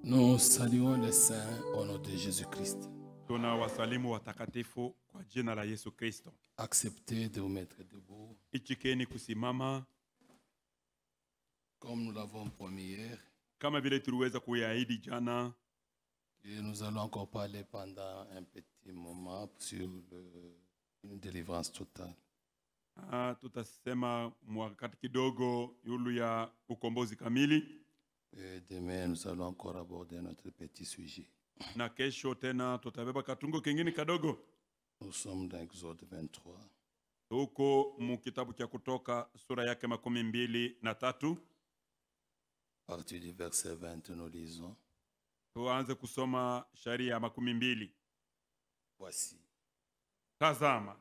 Nous saluons les saints au nom de Jésus-Christ. Tunawasalimu watakatifu kwa jina la Yesu Kristo. Acceptez de vous mettre debout. Ichikeni kusimama comme nous l'avons promis hier. Kama vile tuliweza kuyaahidi jana. Et nous allons encore parler pendant un petit moment sur une délivrance totale. Tutasema wakati kidogo yulu ya ukombozi kamili. Et demain nous allons encore aborder notre petit sujet. Na kesho tena tutabeba katungo kingine kadogo. Nous sommes dans Exode 23. Tuko mu kitabu cha Kutoka sura yake 23. À partir du verset 20 nous lisons. Tuanze kusoma sharia 22. Voici. Tazama.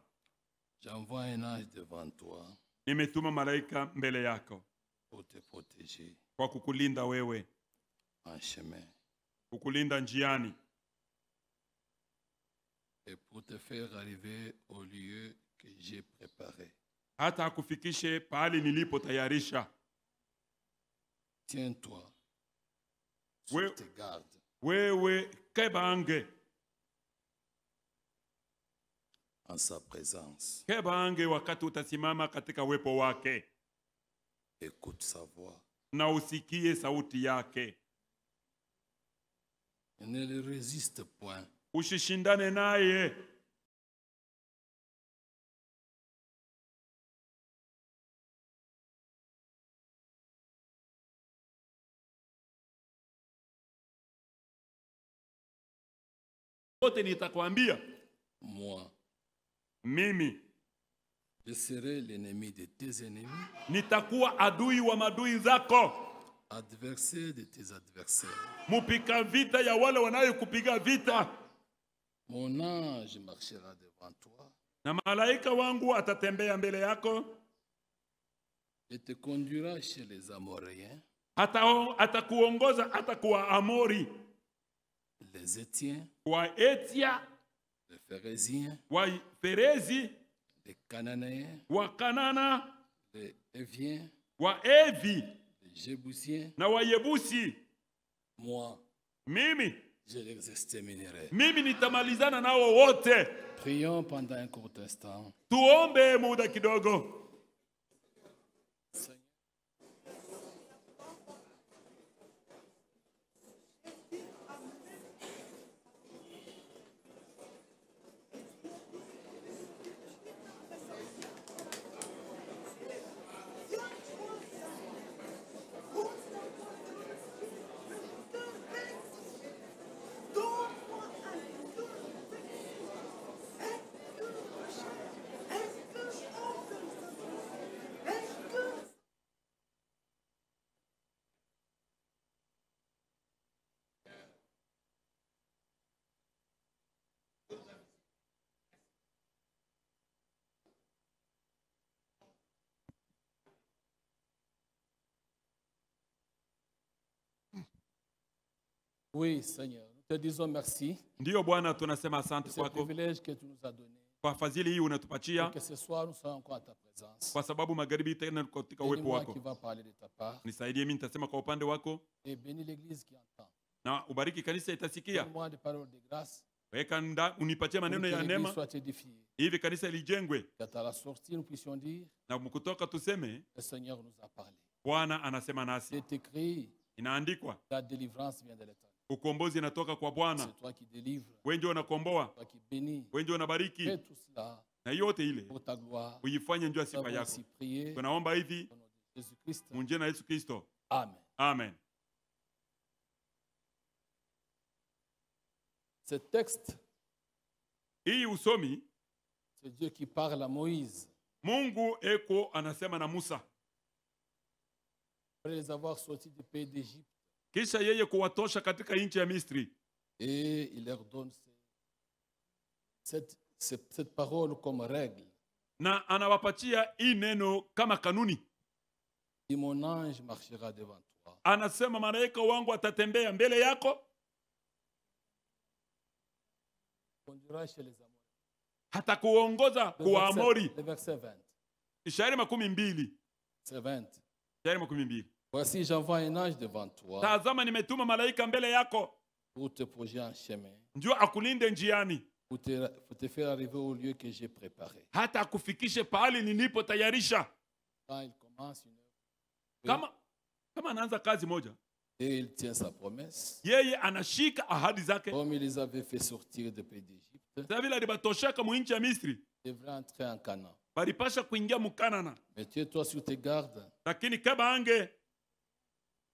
J'envoie un ange devant toi. Nimetuma malaika mbele yako. Pour te protéger. Kwa kukulinda wewe. En chemin. Kukulinda njiani. Et pour te faire arriver au lieu que j'ai préparé. Hata akufikishe pahali nilipo tayarisha. Tiens-toi. Sur tes gardes. Wewe kebange. En sa présence. Kebange wakati utasimama katika uwepo wake. Écoute sa voix. Na usikie sauti yake. Ne le résiste point. Usishindane naye. Wote nitakwambia. Moi. Mimi. Je serai l'ennemi de tes ennemis. Nitakuwa adui wa madui zako. Adversaire de tes adversaires. Mupika vita ya wale wanayokupiga vita. Mon ange marchera devant toi. Na malaika wangu atatembea mbele yako. Et te conduira chez les Amoréens. Atakuongoza atakuwa Amori. Les Étiens. Wa Etia. Les Phérésiens. Wa Perezi. Les Cananéens. Wa Kanana. Les Éviens. Wa Evi. Les Jébusiens. Na wa Yebusi. Moi. Mimi. Je les exterminerai. Mimi nitamalizana nao wote. Prions pendant un court instant. Tuombe muda kidogo. Oui, Seigneur, nous te disons merci. Ndiyo Bwana, tunasema asante kwako. Privilège que tu nous as donné. Kwa fadhili hii unatupatia. Que ce soir nous soyons encore à ta présence. Kwa sababu magharibi tena katika uwepo wako. Qui va parler de ta part. Nisaidie mimi nitasema kwa upande wako. Et bénis l'église qui entend. Na ubariki kanisa itasikia. Donne-moi des paroles de grâce. Weka unipatie maneno ya neema. Hivi kanisa lijengwe. À la sortie nous puissions dire. Na mkutoka tuseme. Le Seigneur nous a parlé. Bwana anasema nasi. C'est écrit. Inaandikwa. La délivrance vient de l'Éternel. Ukombozi inatoka kwa Bwana. C'est toi qui délivres. Wewe ndio unakomboa. Toi qui bénis. Wewe ndio unabariki. Fais tout cela. Na yote ile. Pour ta gloire. Uifanye njoo sifa yako. Tunaomba hivi. Munjia na Yesu Kristo. Amen. Amen. Ce texte. Hii usomi. C'est Dieu qui parle à Moïse. Mungu eko anasema na Musa. Après les avoir sortis du pays d'Égypte. Kisha yeye kuwatosha katika nchi ya Misri. Et il leur donne cette parole comme règle. Na anawapatia hii neno kama kanuni. Et mon ange marchera devant toi. Anasema malaika wangu atatembea mbele yako. Conduira chez les Amoriens. Hata kuongoza kwa Amori. Le verset 20. Ishairi 12. C'est 20. Ishairi 12. Voici, j'envoie un ange devant toi tazama nimetuma malaika mbele yako pour te projeter en chemin, ndio akulinde njiani pour te faire arriver au lieu que j'ai préparé. hata akufikishe pahali nilipotayarisha. Quand il commence une œuvre, Kama anaanza kazi moja, et il tient sa promesse, yeye anashika ahadi zake. comme il les avait fait sortir du pays d'Égypte, Sasa vile alibatosheka mu nchi ya Misri, il devrait entrer en Canaan. balipasha kuingia Mukanana, Mais tiens-toi sur tes gardes lakini kaba ange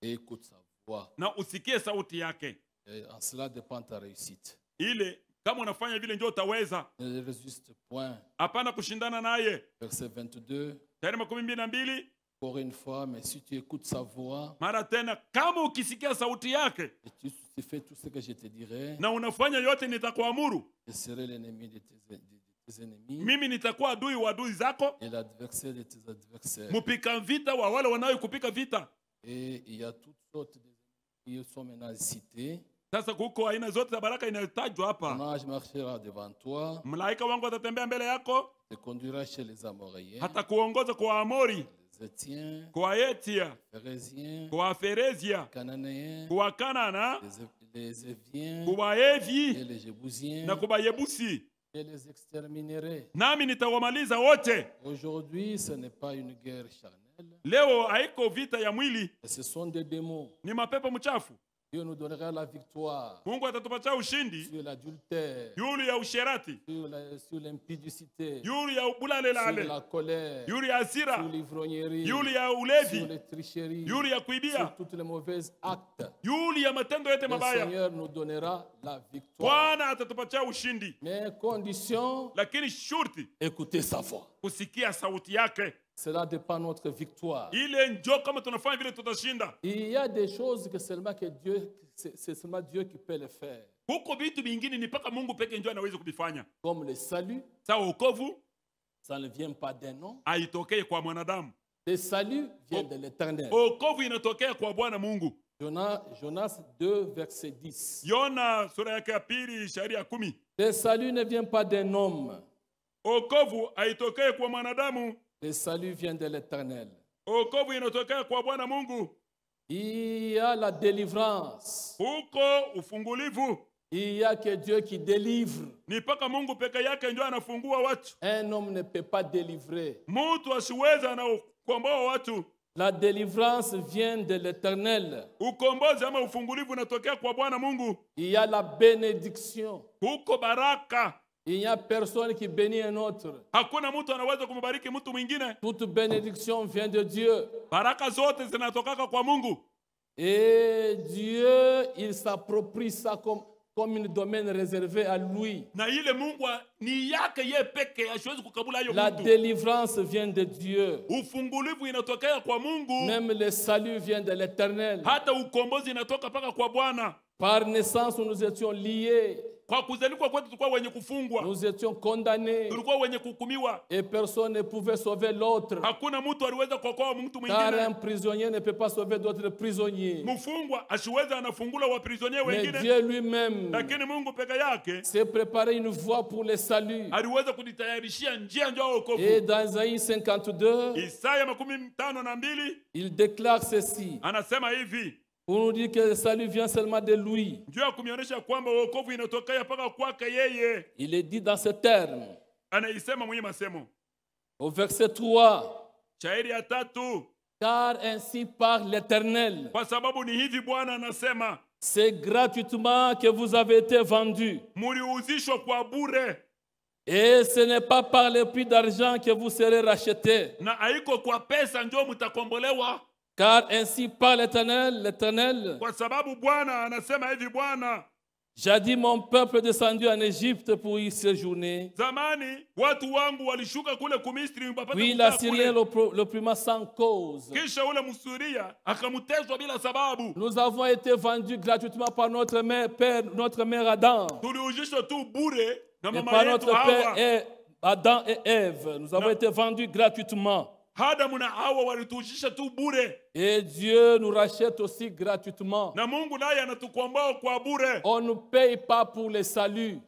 et écoute sa voix. na usikie sauti yake. Et en cela dépend ta réussite. Ile kama unafanya vile ndio utaweza, Ne résiste point. hapana kushindana naye. Verset 22. Tayari 22. Encore une fois, mais si tu écoutes sa voix Mara tena, kama ukisikia sauti yake et tu fais tout ce que je te dirai, na unafanya yote nitakuamuru, je serai l'ennemi de tes ennemis mimi nitakuwa adui wa adui zako, et l'adversaire de tes adversaires. mpika vita wa wale wanaokupika vita. Et il y a toutes sortes d'ennemis qui sont maintenant cités. Sasa kuko aina zote za baraka inayotajwa hapa. Ton ange marchera devant toi, Malaika wangu atatembea mbele yako, te conduira chez les Amoréens, hata kuongoza kwa Amori, les Étiens, kwa Etia, les Phérésiens, kwa Ferezia, les Cananéens, kwa Kanana, les Éviens kwa et Evi les Jébusiens, na kwa Yebusi, et les exterminerai. nami nitawamaliza wote. Aujourd'hui, ce n'est pas une guerre charnelle, Leo haiko vita ya mwili, mais ce sont des démons. ni mapepo mchafu. Dieu nous donnera la victoire Mungu atatupatia ushindi sur l'adultère, yule ya usherati, sur l'impudicité, yule ya ubulale sur lale, la colère, yule ya sur hasira, l'ivrognerie, yule ya sur ulevi, les tricheries, yule ya sur kuibia, toutes les mauvais actes. yule ya matendo yote Le mabaya. Seigneur nous donnera la victoire. Bwana atatupatia ushindi, Mais condition, lakini shurti écoutez sa voix. kusikia sauti yake. Cela dépend de notre victoire. Ile njo kama tunafanya vile tutashinda. Il y a des choses que seulement que Dieu, c'est seulement Dieu qui peut les faire. Huko vitu vingine ni mpaka Mungu peke ndio anaweza kuvifanya. Comme le salut, Sawa, wokovu ça ne vient pas d'un homme. haitokei kwa mwanadamu. Le salut vient de l'Éternel. Wokovu inatokea kwa Bwana Mungu. Jonas 2, verset 10. Yona sura yake ya pili shairi ya 10. Le salut ne vient pas d'un homme. Wokovu haitokei kwa mwanadamu. Le salut vient de l'Éternel. Wokovu inatokea kwa Bwana Mungu. Il y a la délivrance. Huko ufungulivu Il y a que Dieu qui délivre. ni mpaka Mungu peke yake ndio anafungua watu. Un homme ne peut pas délivrer. Mtu asiweza na kukomboa watu. La délivrance vient de l'Éternel. Ukombozi ama ufungulivu unatokea kwa Bwana Mungu. Il y a la bénédiction. Huko baraka. Il n'y a personne qui bénit un autre. Hakuna mtu anaweza kumbariki mtu mwingine. Toute bénédiction vient de Dieu. Baraka zote zinatokaka kwa Mungu. Et Dieu, il s'approprie ça comme un domaine réservé à lui. Na ile Mungu ni yake yeye peke, hasiwezi kukabula hiyo La mtu. délivrance vient de Dieu. Ufungulivu inatokea kwa Mungu. Même le salut vient de l'Éternel. Hata ukombozi inatoka paka kwa Bwana. Par naissance, nous étions liés. Kwa kuzaliwa kwetu tulikuwa wenye kufungwa. Nous étions condamnés. Tulikuwa wenye kuhukumiwa. Et personne ne pouvait sauver l'autre. Hakuna mtu aliweza kuokoa mtu Car un mwingine. prisonnier ne peut pas sauver d'autres prisonniers. Mfungwa asiweza anafungula wa prisonnier Mais wengine. Dieu lui-même Lakini Mungu peke yake s'est préparé une voie pour le salut. aliweza kujitayarishia njia ndio wokovu. Et dans Isaïe 52, Isaya 52 il déclare ceci. anasema hivi, Pour nous dire que le salut vient seulement de lui. ndio ya kumionyesha kwamba wokovu inatokea paka kwake yeye. Il est dit dans ce terme. Anaisema mwenye masemo. Au verset 3. Shairi ya 3, Car ainsi parle l'Éternel. kwa sababu ni hivi Bwana anasema, C'est gratuitement que vous avez été vendus. muliuzishwa kwa bure Et ce n'est pas par le prix d'argent que vous serez rachetés. na haiko kwa pesa ndio mtakombolewa. Car ainsi parle l'Éternel. Kwa sababu Bwana anasema hivi Bwana, Jadis mon peuple est descendu en Égypte pour y séjourner. zamani watu wangu walishuka kule kumisri wapate Puis kukaa l'Assyrien kule. l'opprimant sans cause. Kisha ule Msuria akamtezwa bila sababu. Nous avons été vendus gratuitement par notre mère Adam. Tuliuzishwa tu bure na Et mama par yetu notre père Hawa. Adam et Ève. Nous avons été vendus gratuitement. Adamu na Hawa walituujisha tu bure, Et Dieu nous rachète aussi gratuitement. na Mungu naye anatukomboa kwa bure. On ne paye pas pour le salut.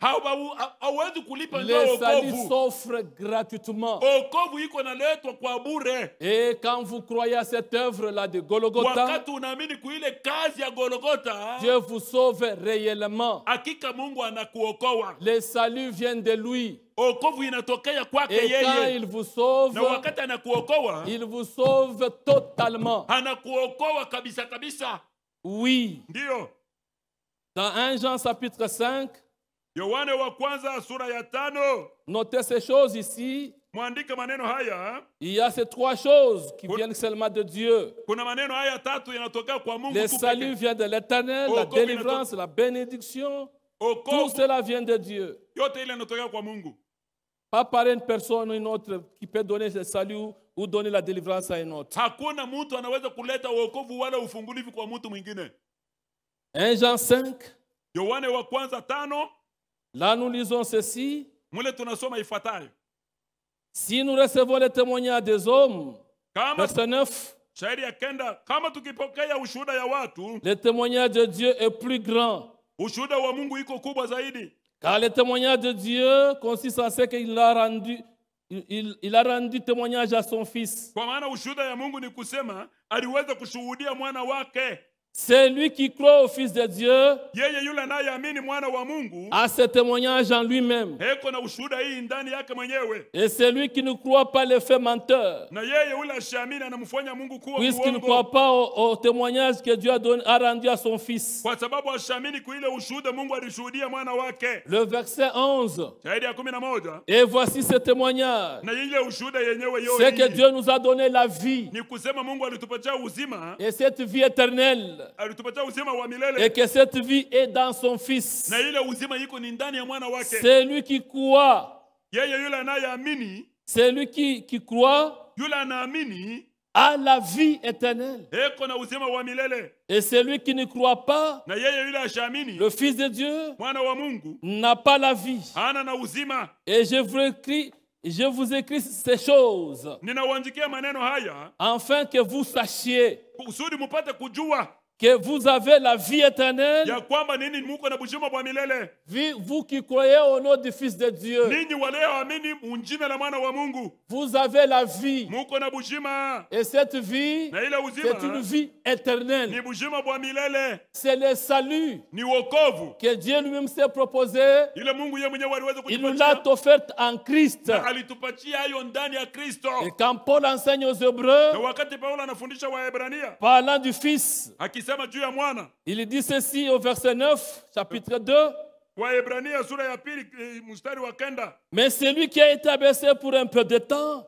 Hauwezi kulipa ndio Le salut wokovu. s'offre gratuitement. Wokovu iko naletwa kwa bure. Et quand vous croyez à cette œuvre-là de Golgotha, Wakati unaamini kuile kazi ya Golgotha, Dieu vous sauve réellement. hakika Mungu anakuokoa. Le salut vient de lui. Wokovu inatokea kwake Et quand yeye, il vous sauve, na wakati anakuokoa, il vous sauve totalement. anakuokoa kabisa kabisa. Oui. Ndio Dans 1 Jean chapitre 5, Yohane wa kwanza sura ya 5, notez ces choses ici. mwandike maneno haya. Il y a ces trois choses qui viennent seulement de Dieu. Kuna maneno haya 3 yanatokea kwa Mungu Le tu salut pekee. vient de l'Éternel, la Wokovu délivrance, la bénédiction. Tout Wokovu cela vient de Dieu. yote ile inatokea kwa Mungu. Pas par une personne ou une autre qui peut donner le salut ou donner la délivrance à une autre. Hakuna mtu anaweza kuleta wokovu wala ufungulivu kwa mtu mwingine. 1 Jean 5, Yohane wa kwanza 5, là nous lisons ceci. mule tunasoma ifuatayo. Si nous recevons le témoignage des hommes, Kama verset 9, shairi ya 9, kama tukipokea ushuhuda ya watu, le témoignage de Dieu est plus grand. ushuhuda wa Mungu iko kubwa zaidi. Car le témoignage de Dieu consiste en ce qu'il a rendu, il a rendu témoignage à son Fils. Kwa maana ushuhuda ya Mungu ni kusema aliweza kushuhudia mwana wake. C'est lui qui croit au Fils de Dieu, Yeye yule anayeamini mwana wa Mungu a ce témoignage en lui-même. heko na ushuhuda hii ndani yake mwenyewe, Et celui qui ne croit pas le fait menteur, na yeye yule ashiamini anamfanya Mungu kuwa puisqu'il ne muongo, croit pas au témoignage que Dieu a rendu à son Fils. kwa sababu ashiamini kuile ushuhuda Mungu alishuhudia mwana wake. Le verset 11. Shairi ya 11, Et voici ce témoignage. na ile ushuhuda yenyewe C'est que yote Dieu nous a donné la vie. ni kusema Mungu alitupatia uzima, Et cette vie éternelle. alitupatia uzima wa Et milele, que cette vie est dans son Fils. na ile uzima iko ni ndani ya mwana wake. Celui qui croit, Yeye yule anayeamini, celui qui croit yule anaamini a la vie éternelle. heko na uzima wa milele, Et celui qui ne croit pas, na yeye yule ashiamini le Fils de Dieu, mwana wa Mungu n'a pas la vie. hana na uzima. Et je vous écris ces choses, Ninawaandikia maneno haya afin que vous sachiez kusudi mupate kujua que vous avez la vie éternelle, ya kwamba nini muko na bujima bwa milele, vous qui croyez au nom du Fils de Dieu. ninyi walioamini unjina la mwana wa Mungu Vous avez la vie. muko na bujima, Et cette vie, na ile c'est une uzima vie éternelle. ni bujima bwa milele, C'est le salut ni wokovu que Dieu lui-même s'est proposé. ile Mungu yeye mwenyewe aliweza Il nous l'a kutupatia, offert en Christ. na alitupatia hayo ndani ya Kristo. Et quand Paul enseigne aux Na Hébreux, wakati Paulo anafundisha Waebrania parlant du Fils, akisema juu ya mwana, il dit ceci au verset 9, chapitre 2. Waebrania sura ya 2 mstari wa 9, Mais celui qui a été abaissé pour un peu de temps,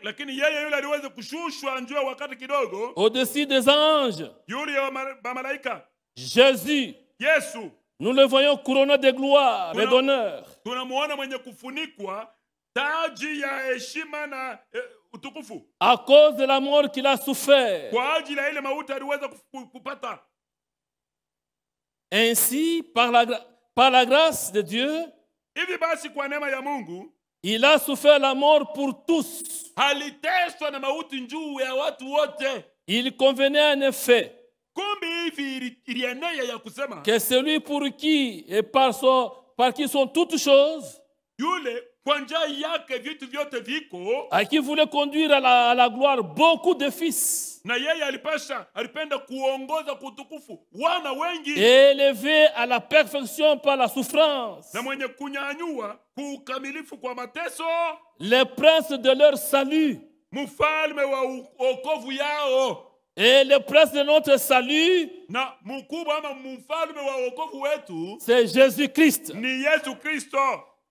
lakini yeye yule aliweza kushushwa njoo wakati kidogo, au-dessus des anges, yule ya malaika Jésus, Yesu, nous le voyons couronné de gloire et d'honneur. tunamuona mwenye kufunikwa taji ya heshima na utukufu À cause de la mort qu'il a souffert. kwa ajili ya ile mauti aliweza kupata. Ainsi, par la grâce de Dieu, Hivi basi kwa neema ya Mungu il a souffert la mort pour tous. aliteswa na mauti njuu ya watu wote. Il convenait en effet Kumbe hivi ilienea ya kusema que celui pour qui et par qui sont toutes choses, yule kwa njia yake vitu vyote viko, à qui voulait conduire à la gloire beaucoup de fils, na yeye alipenda kuongoza kutukufu wana wengi, et élevé à la perfection par la souffrance, na mwenye kunyanyua kuukamilifu kwa mateso, les princes de leur salut. mfalme wa wokovu yao. Et le prince de notre salut, Na mkubwa ama mfalme wa wokovu wetu c'est Jésus-Christ. ni Yesu Kristo,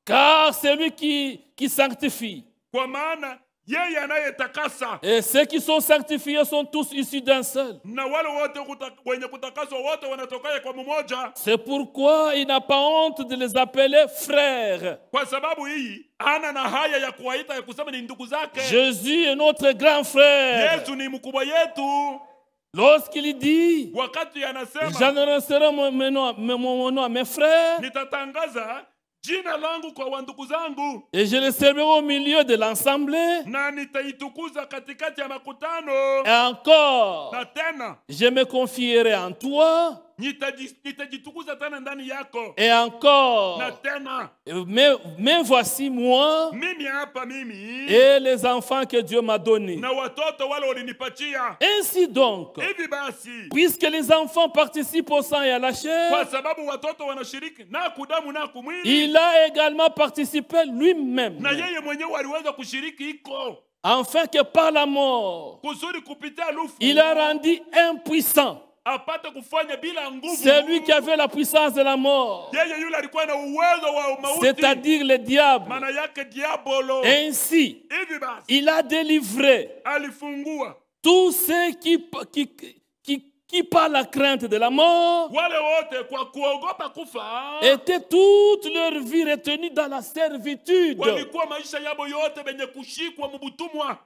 Car c'est lui qui sanctifie. kwa maana yeye anayetakasa, Et ceux qui sont sanctifiés sont tous issus d'un seul. na wale wote wenye kutakaswa wote wanatokea kwa mmoja. C'est pourquoi il n'a pas honte de les appeler frères. Kwa sababu hii hana na haya ya kuwaita ya kusema ni ndugu zake. Jésus est notre grand frère. Yesu ni mkubwa yetu. Lorsqu'il dit, Wakati anasema j'annoncerai mon nom à mes frères, nitatangaza jina langu kwa wandugu zangu, et je le servirai au milieu de l'assemblée. na nitaitukuza katikati ya makutano. Et encore, Na tena je me confierai en toi. nitajitukuza tena ndani yako. Et encore, Na tena mais voici moi mimi hapa mimi et les enfants que Dieu m'a donnés. na watoto wale walinipatia. Ainsi donc, Hivi basi, puisque les enfants participent au sang et à la chair, kwa sababu watoto wanashiriki na kudamu na kumwili, il a également participé lui-même, na yeye mwenyewe aliweza kushiriki iko, afin que par la mort, kusudi kupitia lufu il a rendu impuissant apate kufanya bila nguvu celui qui avait la puissance de la mort, yeye yule alikuwa na uwezo wa mauti, c'est-à-dire le diable. maana yake diabolo. Ainsi, Hivi basi il a délivré alifungua tous ceux qui par la crainte de la mort, wale wote kwa kuogopa kufa, étaient toute leur vie retenus dans la servitude. walikuwa maisha yabo yote benye kushikwa mubutumwa.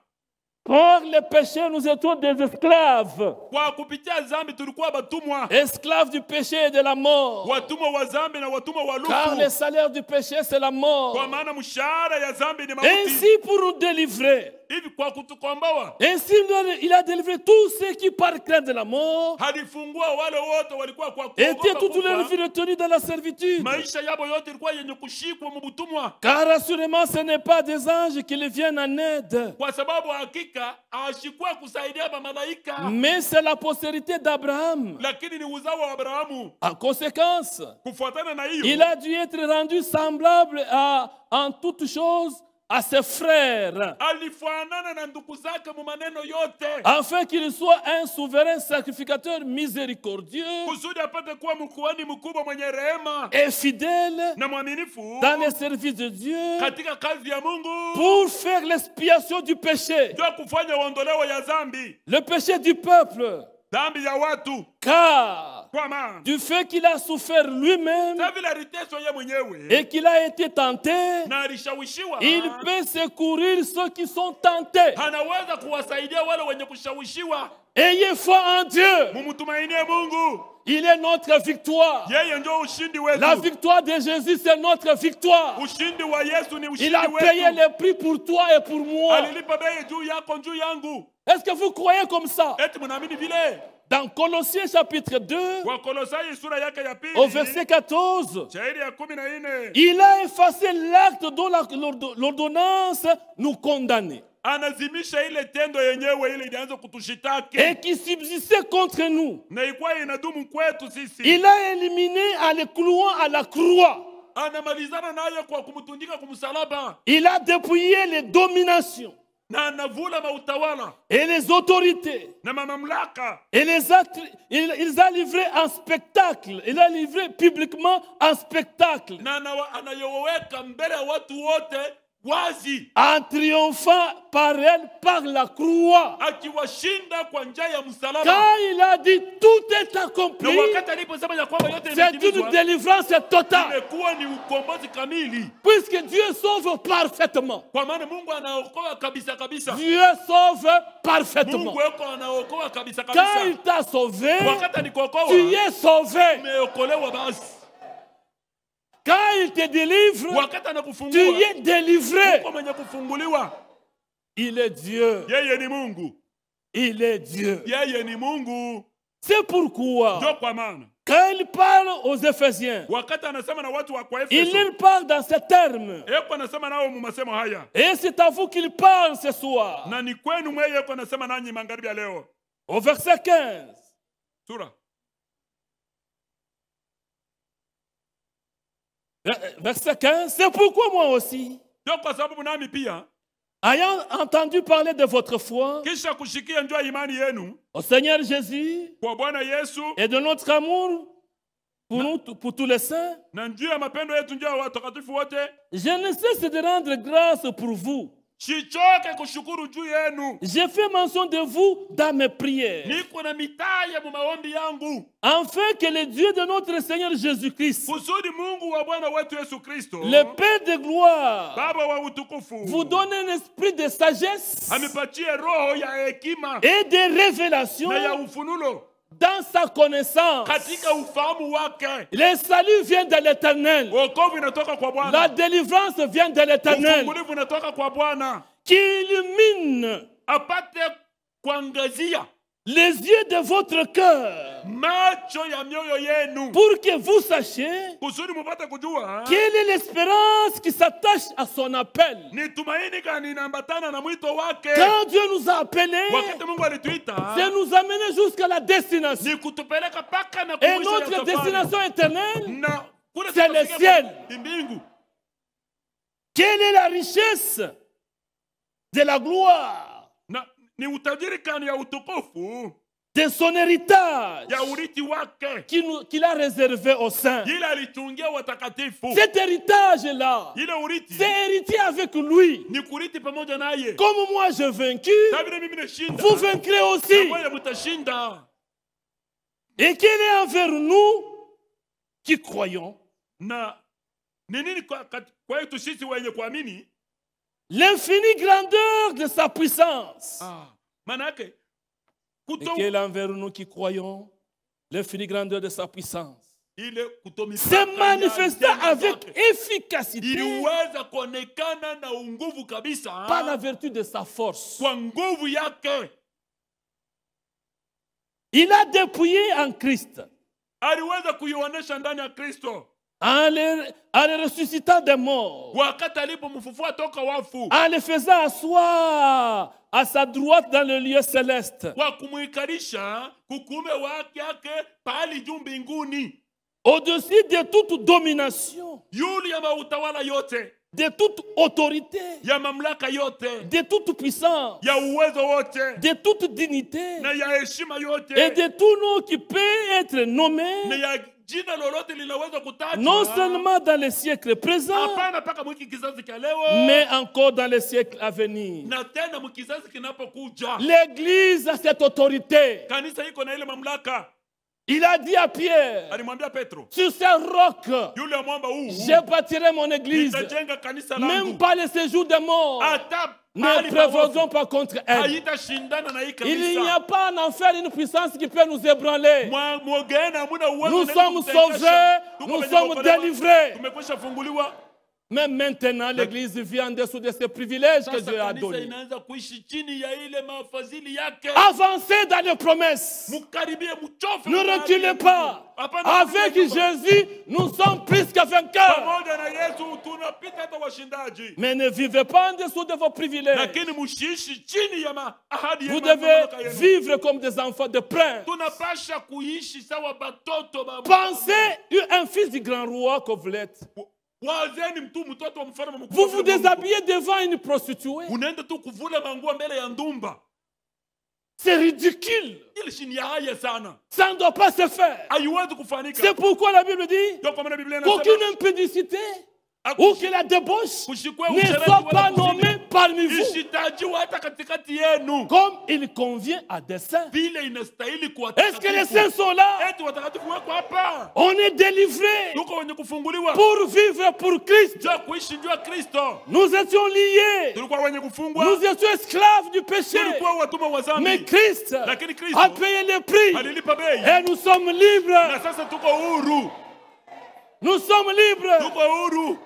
Par le péché, nous étions des esclaves. Kwa kupitia zambi tulikuwa batumwa, Esclaves du péché et de la mort. watumwa wa zambi na watumwa wa Car le lufu, salaire du péché, c'est la mort. kwa maana mshahara ya zambi ni mauti. Ainsi, pour nous délivrer, Hivi kwa kutukomboa ainsi il a délivré tous ceux qui, par crainte de la mort, halifungua wale wote walikuwa kwa étaient kuogopa toute leur kufa, vie retenus dans la servitude. maisha yabo yote ilikuwa yenye kushikwa mubutumwa. Car assurément, ce n'est pas des anges qui les viennent en aide, Kwa sababu hakika ashikuwa kusaidia mamalaika, mais c'est la postérité d'Abraham. lakini ni uzao wa Abrahamu. En conséquence, Kufuatana na il hiyo, a dû être rendu semblable en toutes choses à ses frères, alifanana na ndugu zake mu maneno yote, afin qu'il soit un souverain sacrificateur miséricordieux kusudi apate kuwa mkuhani mkubwa mwenye rehema et fidèle na mwaminifu dans le service de Dieu katika kazi ya Mungu, pour faire l'expiation du péché, ndio kufanya uondolewa ya zambi, le péché du peuple. dhambi ya watu. Car Kwa maana du fait qu'il a souffert lui-même sa vile aliteswa yeye mwenyewe et qu'il a été tenté, na alishawishiwa, il peut secourir ceux qui sont tentés. anaweza kuwasaidia wale wenye kushawishiwa. Ayez foi en Dieu. Mumtumainie Mungu, Il est notre victoire. yeye ndio ushindi La wetu. victoire de Jésus, c'est notre victoire. Ushindi wa Yesu ni Il ushindi a payé wetu. le prix pour toi et pour moi. Alilipa bei juu yako juu yangu. Est-ce que vous croyez comme ça? Eti mnaamini vile? Dans Colossiens chapitre 2, Wakolosai sura yake ya au pili verset 14, shairi ya 14, il a effacé l'acte dont l'ordonnance nous condamnait anazimisha ile tendo yenyewe ile ilianza kutushitaki et qui subsistait contre nous. na ilikuwa inadumu kwetu sisi. Il a éliminé en le clouant à la croix. Anamalizana naye kwa kumtundika kumsalaba, Il a dépouillé les dominations na anavula mautawala et les autorités. na mamlaka, Et les actes, il a livré en spectacle. Il a livré publiquement en spectacle. na anayoweka mbele ya watu wote wazi, En triomphant par elle, par la croix. akiwashinda kwa njia ya msalaba. Quand il a dit tout est Na accompli, wakati aliposema ya kwamba yote c'est une imetimizwa, délivrance totale. imekuwa ni ukombozi kamili, Puisque Dieu sauve parfaitement. kwa maana Mungu anaokoa kabisa kabisa. Dieu sauve parfaitement. Mungu wako anaokoa kabisa Quand kabisa. il t'a sauvé, Wakati alikuokoa, tu es sauvé. umeokolewa basi. Quand il te délivre, Wakati tu anakufungua, es délivré. uko mwenye kufunguliwa. Il est Dieu. Yeye ni Mungu, Il est Dieu. yeye ni Mungu. C'est pourquoi, Ndio kwa maana quand il parle aux Éphésiens, wakati anasema na watu wa kwa il Efeso, leur parle dans ces termes. yeko anasema nao mu masemo haya, Et c'est à vous qu'il parle ce soir. na ni kwenu mwe yeko anasema nanyi magharibi ya leo. Au verset 15. Sura Verset 15. C'est pourquoi moi aussi, ndio kwa sababu nami pia ayant entendu parler de votre foi kisha kushikia njoo imani yenu au Seigneur Jésus kwa Bwana Yesu et de notre amour pour nous, pour tous les saints, na njoo ya mapendo yetu njoo ya watakatifu wote, je ne cesse de rendre grâce pour vous. sichoke kushukuru juu yenu. J'ai fait mention de vous dans mes prières, Niko na mitaya mu maombi yangu, afin que le Dieu de notre Seigneur Jésus-Christ, kusudi Mungu wa Bwana wetu Yesu Kristo, le Père de gloire, Baba wa utukufu, vous donne un esprit de sagesse amipatie roho ya hekima et de révélation na ya ufunulo, dans sa connaissance. katika ufahamu wake. Le salut vient de l'Éternel. Wokovu inatoka kwa La Bwana. délivrance vient de l'Éternel. Ufungulivu unatoka kwa Bwana. Qui illumine Apate kuangazia les yeux de votre cœur macho ya mioyo yenu pour que vous sachiez kusudi mupate kujua quelle est l'espérance qui s'attache à son appel. ni tumaini gani inaambatana na mwito wake. Quand Dieu nous a appelés, Wakati Mungu alituita c'est nous amener jusqu'à la destination. ni kutupeleka paka na Et kumwisho ya notre safari. destination éternelle, Na kule c'est le tutafika ciel. ni mbingu. quelle est la richesse de la gloire, Na ni utajiri gani ya utukufu de son héritage ya urithi wake qu'il a réservé aux saints. ile alichungia watakatifu. Cet héritage-là, Ile urithi c'est hérité avec lui. ni kurithi pamoja naye. Comme moi j'ai vaincu, Na vile mimi nashinda, vous vaincrez na aussi. wewe mtashinda. Et quel est envers nous qui croyons Na ni nini kwa yetu sisi wenye kuamini? l'infinie grandeur de sa puissance. Maana yake Et kuto quel est envers nous qui croyons l'infinie grandeur de sa puissance. ile kutomipaka Se manifesta ya njia avec zake. efficacité Iliweza kuonekana na nguvu kabisa par la vertu de sa force. kwa nguvu yake. Il a dépouillé en Christ, Aliweza kuionyesha ndani ya Kristo en le ressuscitant des morts, wakati alipomfufua toka wafu, en le faisant asseoir à sa droite dans le lieu céleste, kwa kumwikarisha kukume wake yake pahali juu mbinguni, au-dessus de toute domination, yule ya mautawala yote, de toute autorité, ya mamlaka yote, de toute puissance, ya uwezo wote de toute dignité na ya heshima yote et de tout nom qui peut être na nommé, ya jina lolote linaweza kutajwa, non seulement dans les siècles présents, hapana mpaka mwiki kizazi cha leo, mais encore dans les siècles à venir. na tena mkizazi kinapokuja. L'Église a cette autorité. Kanisa iko na ile mamlaka. Il a dit à Pierre, Alimwambia Petro, sur ce roc, yule ya mwamba huu je bâtirai mon église. nitajenga kanisa Même langu, pas le séjour des morts hata ne mahali pa wafu prévaudrons pas contre elle. haitashindana na hii Il n'y kanisa. a pas en enfer une puissance qui peut nous ébranler. Mwogeni hamuna uwezo Nous unaweza sommes kututengesha. sauvés, Tuko nous wenye sommes kuokolewa, délivrés. tumekwisha funguliwa. Mais maintenant, l'Église vit en dessous de ces privilèges que Sasa Dieu a kanisa donnés. inaanza kuishi chini ya ile mafadhili yake. Avancez dans les promesses. Mukaribie, muchofe Ne mahali reculez Mungu. pas. Hapana, Avec msirudi nyuma. Jésus, nous sommes plus que vainqueurs. Pamoja na Yesu tunapita hata washindaji. Mais ne vivez pas en dessous de vos privilèges. Lakini mushiishi chini ya ahadi ya Vous mamlaka devez yenu. vivre comme des enfants de prince. Tunapasha kuishi sawa batoto ba Pensez un fils du grand roi que vous l'êtes. wazeni mtoto wa mfalme mkubwa. Vous vous déshabillez devant une prostituée. Unaenda tu kuvula manguo mbele ya ndumba. C'est ridicule. Ile chini ya haya sana. Ça ne doit pas se faire. Haiwezi kufanika. C'est pourquoi la Bible dit Ndio kwa maana Biblia inasema qu'aucune impudicité ou que la débauche ne soit pas nommée parmi vous, isitajiwa hata katikati yenu. comme il convient à des saints. Vile inastahili kwa Est-ce que les saints sont là? eti watakatifu wako hapa. On est délivrés Tuko wenye kufunguliwa. pour vivre pour Christ. Ndio kuishi juu ya Kristo. Nous étions liés. Tulikuwa wenye kufungwa. Nous étions esclaves du péché. Tulikuwa watumwa wa dhambi. Mais Christ Lakini Kristo a payé le prix. alilipa bei. Et nous sommes libres. Na sasa tuko huru. Nous sommes libres. Tuko huru.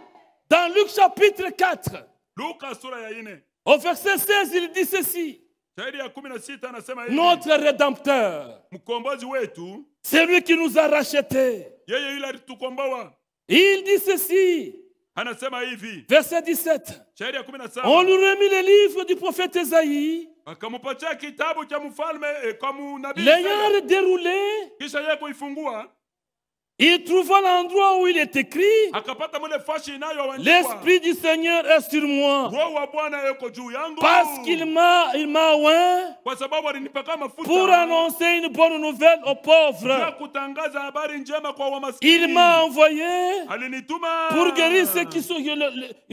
Dans Luc chapitre 4, Luka sura ya 4. au verset 16, il dit ceci. Shairi ya 16 anasema hivi. Notre Rédempteur, Mkombozi wetu, celui qui nous a rachetés, yeye yule alitukomboa. il dit ceci. Anasema hivi. Verset 17. Shairi ya 17. On lui remit le livre du prophète Esaïe. Akampatia kitabu cha mfalme kwa nabii. L'ayant déroulé, Kisha yeye kuifungua, il trouva l'endroit où il est écrit: akapata mule fashi inayoandikwa. l'Esprit du Seigneur est sur moi, Roho wa Bwana yuko juu yangu. parce qu'il m'a oint Kwa sababu alinipaka mafuta. pour annoncer une bonne nouvelle aux Ya pauvres. kutangaza habari njema kwa wamaskini. Il m'a envoyé Alinituma pour guérir ceux qui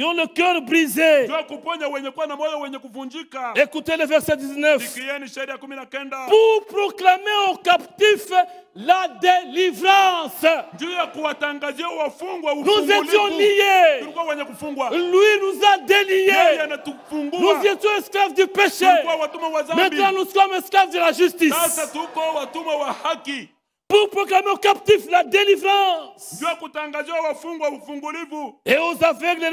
ont le cœur brisé. ya kuponya wenye kuwa na moyo wenye kuvunjika. Écoutez le verset 19. Sikieni shairi ya 19. Pour proclamer aux captifs la délivrance. juu ya kuwatangazia wafungwa Nous étions ufungulivu. liés. Tulikuwa wenye kufungwa. Lui nous a Yeye déliés. anatufungua. Nous étions esclaves du péché. Tulikuwa watumwa wa dhambi. Maintenant nous sommes esclaves de la justice. Sasa tuko watumwa wa haki. Pour proclamer aux captifs la délivrance. Juu ya kutangazia wafungwa ufungulivu. Et aux aveugles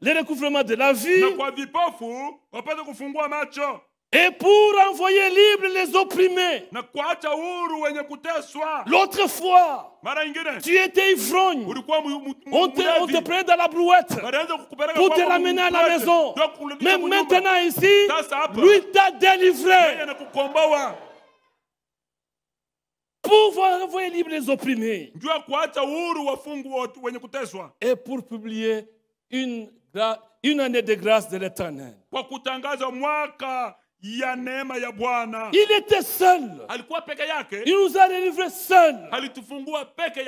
le recouvrement de la vie. Na kwa vipofu wapate kufungua macho. Et pour envoyer libres les opprimés. Na kuacha huru wenye kuteswa. L'autre fois, Mara ingine tu étais ivrogne. ulikuwa On te prenait dans la brouette pour te ramener à la maison. Mais maintenant ici, lui t'a délivré pour envoyer libre les opprimés et pour publier une année de grâce de l'Éternel. Il était seul. Il nous a délivrés seuls.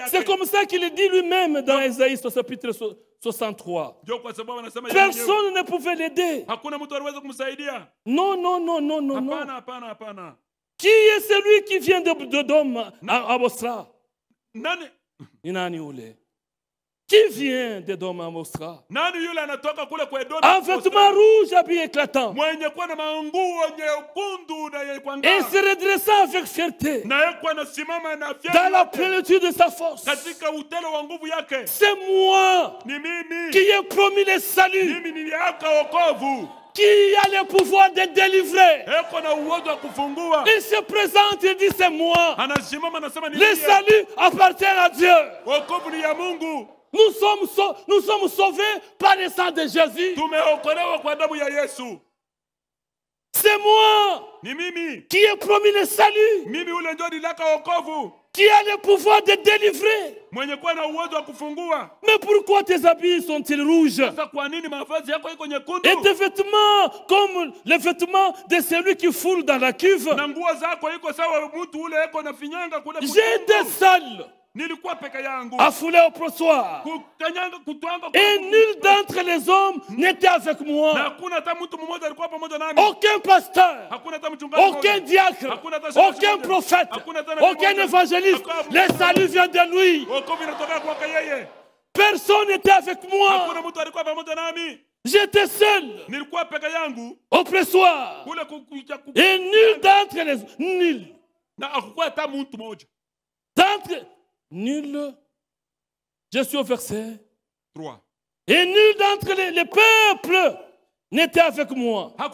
C'est comme ça qu'il dit lui-même dans Ésaïe chapitre 63. Personne ne pouvait l'aider. Non, non, non, non, non, non. Qui est celui qui vient de Dom à Bosra? Qui vient de Dom à Bosra? Un vêtement rouge, habillé éclatant. Et se redressant avec fierté. Dans la plénitude de sa force. C'est moi qui ai promis le salut. Qui a le pouvoir de délivrer. Il se présente et dit c'est moi. Le salut appartient à Dieu. Nous sommes sauvés par le sang de Jésus. C'est moi qui ai promis le salut. Qui a le pouvoir de délivrer. Mais pourquoi tes habits sont-ils rouges? Et tes vêtements comme les vêtements de celui qui foule dans la cuve. J'étais seul à fouler au pressoir. Et nul d'entre les hommes n'était avec moi. Aucun pasteur, aucun diacre, aucun prophète, aucun évangéliste. Le salut vient de lui. Personne n'était avec moi. J'étais seul au pressoir. Et nul d'entre les hommes, nul. Nul. Je suis au verset 3. Et nul d'entre les peuples n'était avec moi. Je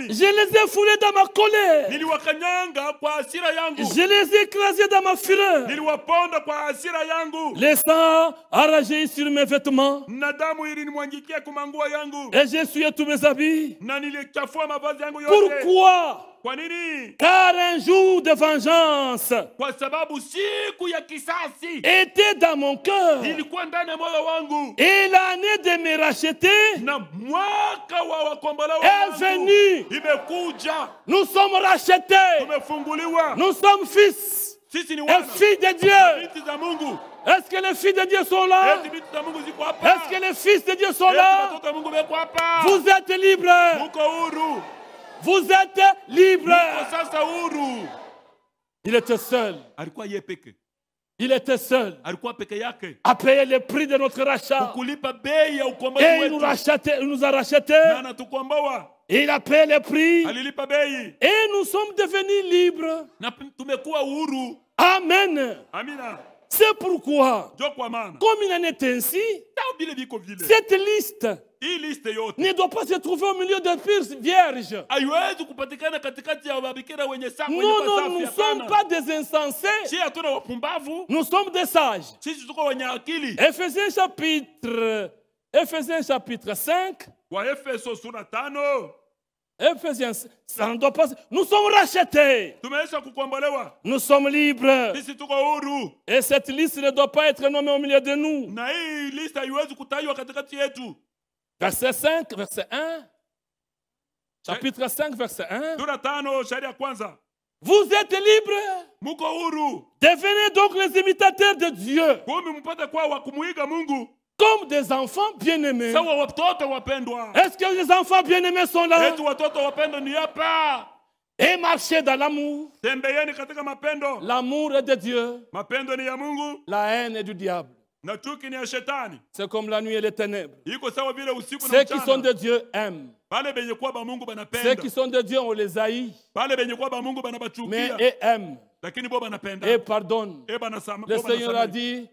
les ai foulés dans ma colère. Je les ai écrasés dans ma fureur. Le sang a ragé sur mes vêtements. Et j'ai essuyé tous mes habits. Pourquoi? Car un jour de vengeance était dans mon cœur. Et l'année de me racheter est venue. Nous sommes rachetés. Nous sommes fils et filles de Dieu. Est-ce que les filles de Dieu sont là? Est-ce que les fils de Dieu sont là? Vous êtes libres. Vous êtes libres. Il était seul. Il était seul à payer le prix de notre rachat. Et il nous a rachetés. Et il a payé le prix. Et nous sommes devenus libres. Amen. C'est pourquoi, comme il en est ainsi, cette liste ne doit pas se trouver au milieu des pires vierges. Non, non, nous ne sommes pas des insensés. Nous sommes des sages. Éphésiens chapitre 5. Éphésiens, ça ne doit pas. Nous sommes rachetés. Nous sommes libres. Et cette liste ne doit pas être nommée au milieu de nous. Verset 5, verset 1. Chapitre 5, verset 1. Vous êtes libres. Devenez donc les imitateurs de Dieu. Comme des enfants bien-aimés. Est-ce que les enfants bien-aimés sont là? Et marchez dans l'amour. Tembeeni katika mapendo. L'amour est de Dieu. Mapendo ni ya Mungu. La haine est du diable. Na chuki ni ya shetani. C'est comme la nuit et les ténèbres. Iko sawa vile usiku na Ceux mchana. qui sont de Dieu aiment. Pale benye kuwa ba Mungu banapenda. Ceux qui sont de Dieu, on les haït. Pale benye kuwa ba Mungu Mais banabachukia. ils aiment. Lakini bo banapenda. Et pardonnent. Banasama. Le Seigneur a dit,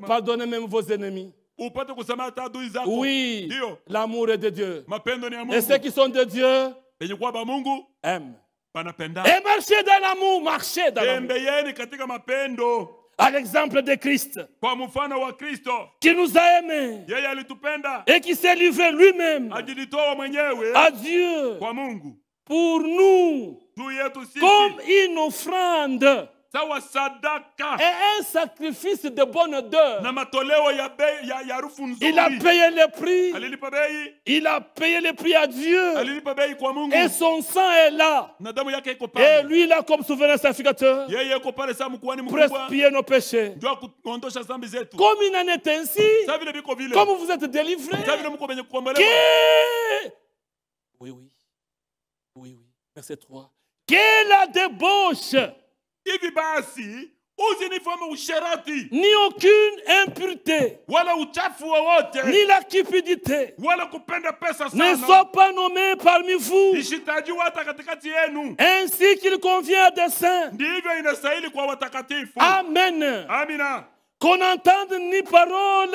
pardonnez même vos ennemis. Upate kusema hata adui zako. Oui, Ndio. l'amour est de Dieu. Mapendo ni ya Mungu. Et ceux qui sont de Dieu benye kuwa ba Mungu aiment. banapenda. Et marchez dans l'amour, marchez dans l'amour. Tembeeni katika mapendo. À l'exemple de Christ, Kwa mfano wa Kristo. qui nous a aimés Yeye alitupenda. et qui s'est livré lui-même Ajilitoa mwenyewe à Dieu kwa Mungu. pour nous Juu yetu sisi. comme une offrande Sawa sadaka. et un sacrifice de bonne odeur. Na matoleo ya bei ya harufu nzuri. Il a payé le prix. Alilipa bei. Il a payé le prix à Dieu. Alilipa bei kwa Mungu. Et son sang est là. Na damu yake iko Et pale. lui, là, comme souverain sacrificateur, Yeye iko pale sa mkuani pour mkubwa. expier nos péchés. Ndio kuondosha dhambi zetu. Comme il en est ainsi, Sasa vile biko vile. comme vous êtes délivrés, Sasa vile mko benye kukombolewa. que... Oui, oui. Oui, oui. Verset 3. Que la débauche, Hivi basi usinifahamu usherati ni aucune impureté, wala uchafu wowote ni la cupidité wala kupenda pesa ne sana sont pas nommés parmi vous, ishitajiwa hata katikati yenu. ainsi qu'il convient à des saints. Ndivyo inastahili kwa watakatifu. Amen. Amina. Qu'on entende ni parole,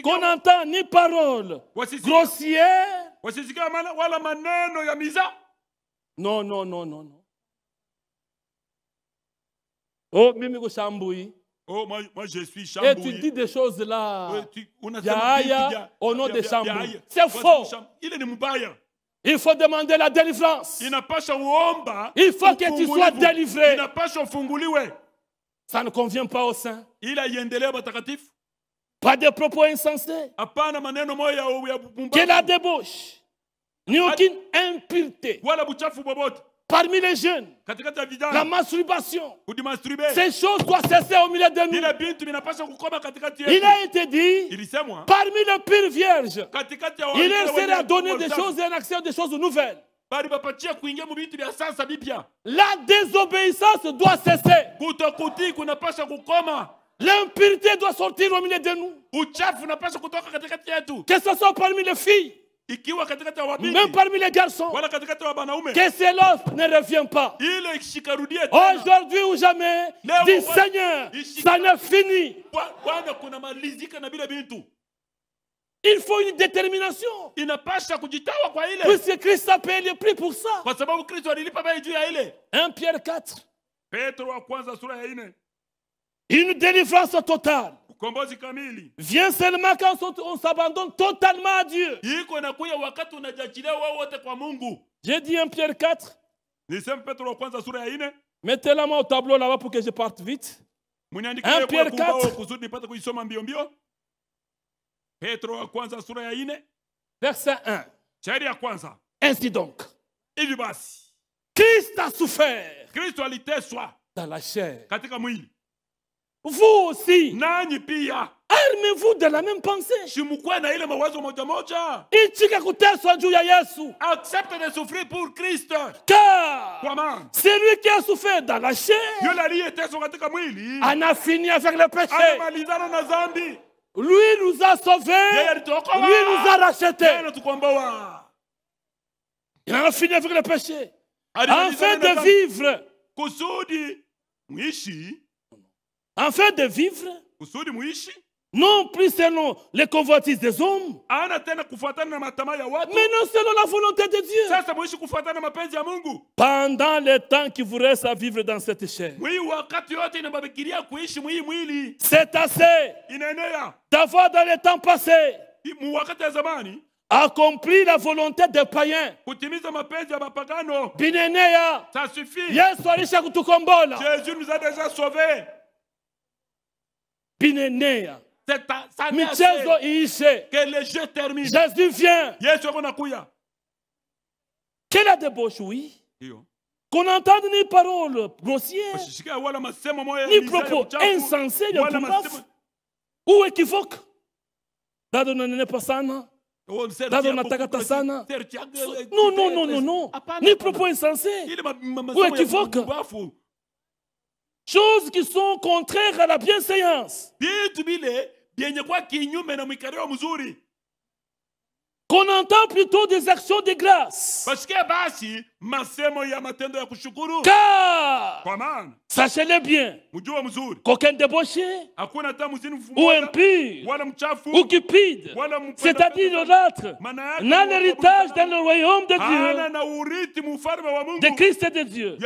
qu'on entend ni parole grossière. Wasisikia wala maneno ya miza. Non, non, non, non, non. Oh, mimi ko shambui. Oh, moi je suis Et Chambouille. tu dis des choses là. Yaya, Yaya, au nom de Chambouille. C'est faux. Il est mbaya. Il faut demander la délivrance. Inapasha uomba. Il faut que tu sois délivré. Inapasha ufunguliwe. Ça ne convient pas aux saints. Ila iendelee watakatifu. Pas de propos insensés. Hapana maneno moya ya pumbavu. Que la débauche, ni aucune impureté. Wala buchafu bobote. Parmi les jeunes, Katikati ya vijana. la masturbation, Kudimasturbe. ces choses doivent cesser au milieu de nous. Ile bintu binapasha kukoma katikati yetu. Il a été dit, Ilisemwa. parmi les pires vierges, Katikati ya il leur sera donné des choses et un accès à des choses nouvelles. Bali bapatia kuingia mu bintu vya sasa bipya. La désobéissance doit cesser. Kutokutii kunapasha kukoma. L'impureté doit sortir au milieu de nous. Uchafu unapasha kutoka katikati yetu. Que ce soit parmi les filles, Ikiwa katikati ya wabinti. même parmi les garçons. Wala katikati ya wanaume. Que cela ne revient pas. Ile shikarudie tena. Aujourd'hui ou jamais, Leo, dis Seigneur, ça n'est fini. Bwana kuna malizika na bila bintu. Il faut une détermination. Inapasha kujitawa kwa ile. Puisque Christ a payé le prix pour ça. Kwa sababu Kristo alilipa bei juu ya ile. 1 Pierre 4. Petro wa kwanza sura ya 4. Une délivrance totale Ukombozi kamili. vient seulement quand on s'abandonne totalement à Dieu. Iko inakuja wakati unajachilia wewe wote kwa Mungu. J'ai dit 1 Pierre 4. Nisema Petro wa kwanza sura ya 4. Mettez la main au tableau là-bas pour que je parte vite. 1 Pierre 4. kusudi nipate kuisoma mbio mbio. Petro wa kwanza sura ya 4. Verset 1. Shairi ya kwanza. Ainsi donc, Hivi basi. Christ a souffert Kristo aliteswa dans la chair. katika mwili. Vous aussi, Nanyi pia. armez-vous de la même pensée. Shimukwe na ile mawazo moja moja. Ichika kuteswa juu ya Yesu. Accepte de souffrir pour Christ. Car Kwa maana celui qui a souffert dans la chair yule aliyeteswa katika mwili en a fini avec le péché. anamalizana na dhambi. Lui nous a sauvés. Yeye alituokoa. Lui nous a rachetés. Yeye anatukomboa. Il en a fini avec le péché. Alimalizana Afin na de dhambi. vivre. Kusudi muishi. Afin de vivre. Kusudi muishi. Non plus selon les convoitises des hommes. Ana tena kufuatana na matamaa ya watu. Mais non selon la volonté de Dieu. Sasa muishi kufuatana na mapenzi ya Mungu. Pendant le temps qui vous reste à vivre dans cette chair. Mwii wakati yote inababikiria kuishi mwii mwili. C'est assez Inaenea. d'avoir dans le temps passé Mu wakati ya zamani. accompli la volonté des païens. Kutimiza mapenzi ya mapagano. Binenea. Ça suffit. Yesu alisha kutukombola. Jésus nous a déjà sauvés. Binenea. Ça Michezo iishe. que le jeu termine. Jésus vient. Yesu ako nakuya. Quelle a débauche, oui. Ndio. Qu'on entende ni paroles grossières, Usishike wala masemo moya ni propos insensés, de wala pumbavu masemo. ou équivoques. Dado nanene pasana. Dada natakata sana. Non, non, non, non, non. Ni propos insensés ou équivoques. Choses qui sont contraires à la bienséance. Qu'on entend plutôt des actions de grâce. Car, sachez-le bien, qu'aucun débauché, ou impur, ou cupide, c'est-à-dire idolâtre, n'a l'héritage dans le royaume de Dieu, de Christ et de Dieu.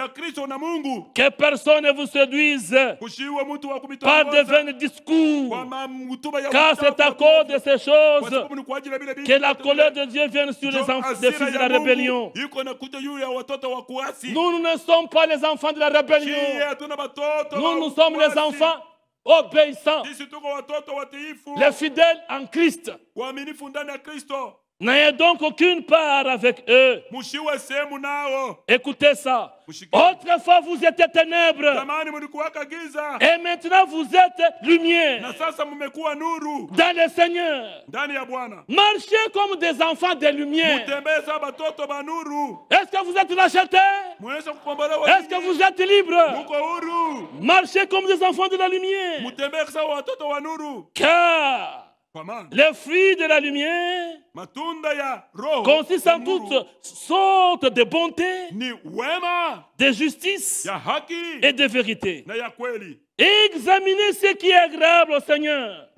Que personne ne vous séduise par de vains discours, car c'est à cause de ces choses que la colère de Dieu vient sur les enfants des fils de la rébellion. Nous ne sommes pas les enfants de la rébellion. Nous sommes les enfants obéissants, les fidèles en Christ. N'ayez donc aucune part avec eux. Écoutez ça. Autrefois vous étiez ténèbres, et maintenant vous êtes lumière dans le Seigneur. Marchez comme des enfants de lumière. Est-ce que vous êtes rachetés? Est-ce que vous êtes libres? Marchez comme des enfants de la lumière. Car les fruits de la lumière consistent en toutes sortes de bonté, de justice et de vérité. Examinez ce qui est agréable au Seigneur.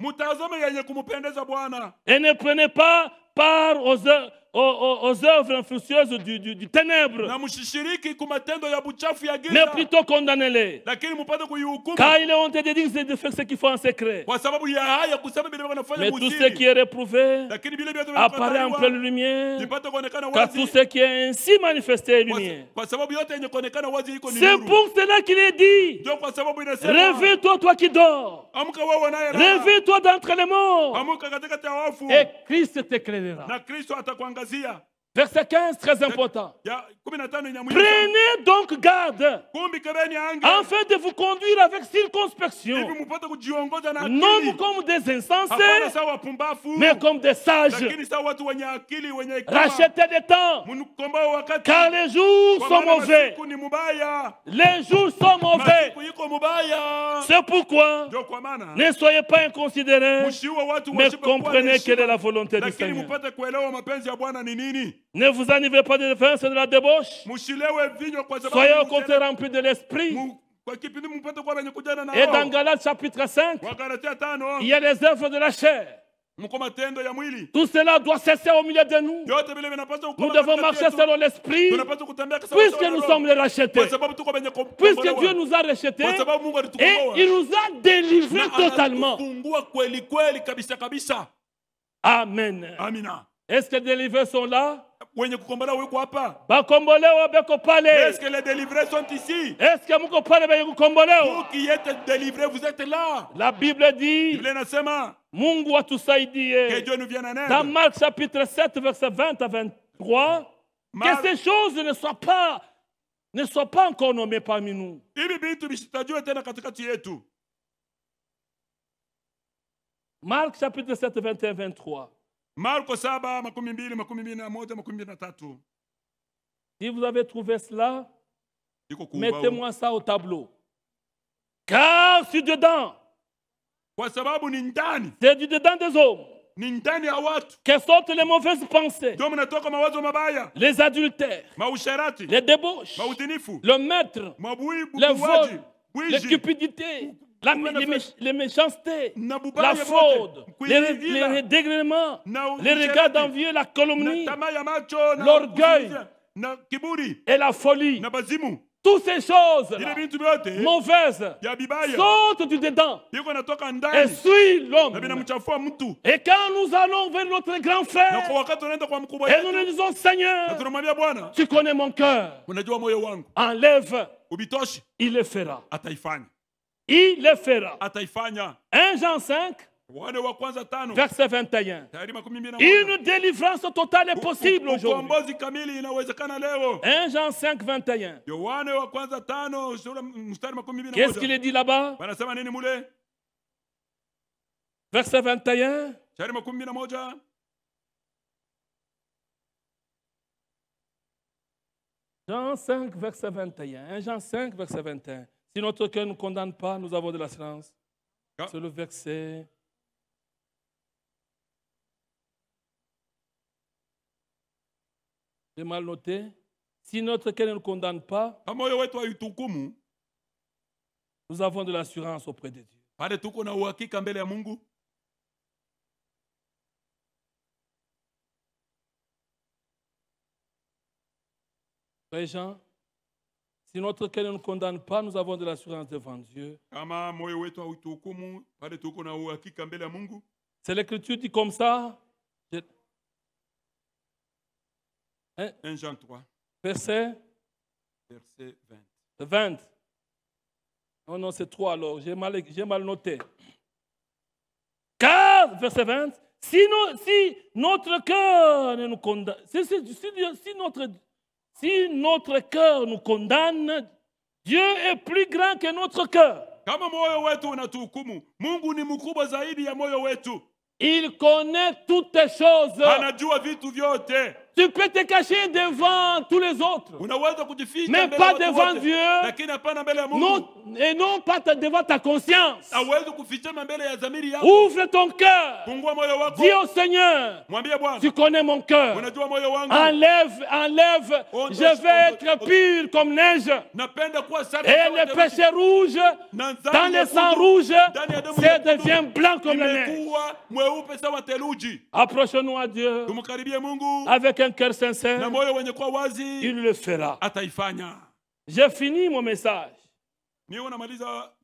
Et ne prenez pas part aux œuvres infructueuses du ténèbre, mais plutôt condamnez-les. Car il est honteux de dire de faire ce qu'il faut en secret. Mais tout ce qui est réprouvé apparaît en pleine lumière, car tout ce qui est ainsi manifesté est lumière. C'est pour cela qu'il est dit: réveille-toi, toi qui dors. Réveille-toi d'entre les morts, et Christ t'éclairera. Verset 15, très important. Prenez donc garde, afin de vous conduire avec circonspection, non comme des insensés, mais comme des sages. Rachetez des temps, car les jours sont mauvais. Les jours sont mauvais. C'est pourquoi ne soyez pas inconsidérés, mais comprenez quelle est la volonté du Seigneur. Ne vous enivrez pas de défense de la débauche. Soyez au contraire remplis de l'esprit. Et dans Galates chapitre 5, il y a les œuvres de la chair. Tout cela doit cesser au milieu de nous. Nous devons marcher selon l'esprit, puisque nous sommes les rachetés. Puisque Dieu nous a rachetés et il nous a délivrés totalement. Amen. Est-ce que les délivrés sont là? Est-ce que les délivrés sont ici? Est-ce que vous qui êtes délivrés, vous êtes là? La Bible dit, Mungu atusaidie, dans Marc chapitre 7, verset 20 à 23, que ces choses ne soient pas encore nommées parmi nous. Marc chapitre 7, 21, 23. Marco 7, 22, 23. Si vous avez trouvé cela, mettez-moi ça au tableau. Car c'est dedans. C'est du dedans des hommes. Quelles sortent les mauvaises pensées, les adultères, les débauches, le maître, les vols, les cupidités, les méchancetés, la fraude, les dégréments, les regards d'envieux, la calomnie, l'orgueil et la folie. Toutes ces choses mauvaises sortent du dedans et suivent l'homme. Et quand nous allons vers notre grand frère et nous nous disons: Seigneur, tu connais mon cœur, enlève, il le fera. Il le fera. 1 Jean 5, verset 21. Une délivrance totale est possible aujourd'hui. 1 Jean 5, 21. Qu'est-ce qu'il est dit là-bas? Verset 21. Jean 5, verset 21. 1 Jean 5, verset 21. Si notre cœur ne nous condamne pas, nous avons de l'assurance. C'est le verset. J'ai mal noté. Si notre cœur ne nous condamne pas, nous avons de l'assurance auprès de Dieu. Frère Jean, si notre cœur ne nous condamne pas, nous avons de l'assurance devant Dieu. C'est l'Écriture dit comme ça. 1 Jean 3. Verset 20. Non, non, c'est 3 alors. J'ai mal noté. Car, verset 20, si notre cœur ne nous condamne, si notre cœur nous condamne, Dieu est plus grand que notre cœur. Il connaît toutes les choses. Tu peux te cacher devant tous les autres, mais pas devant Dieu, et non pas devant ta conscience. Ouvre ton cœur. Dis au Seigneur, tu connais mon cœur. Enlève, je vais être pur comme neige. Et le péché rouge, dans le sang rouge, ça devient blanc comme la neige. Approchons-nous à Dieu avec un cœur sincère. Il le fera. J'ai fini mon message.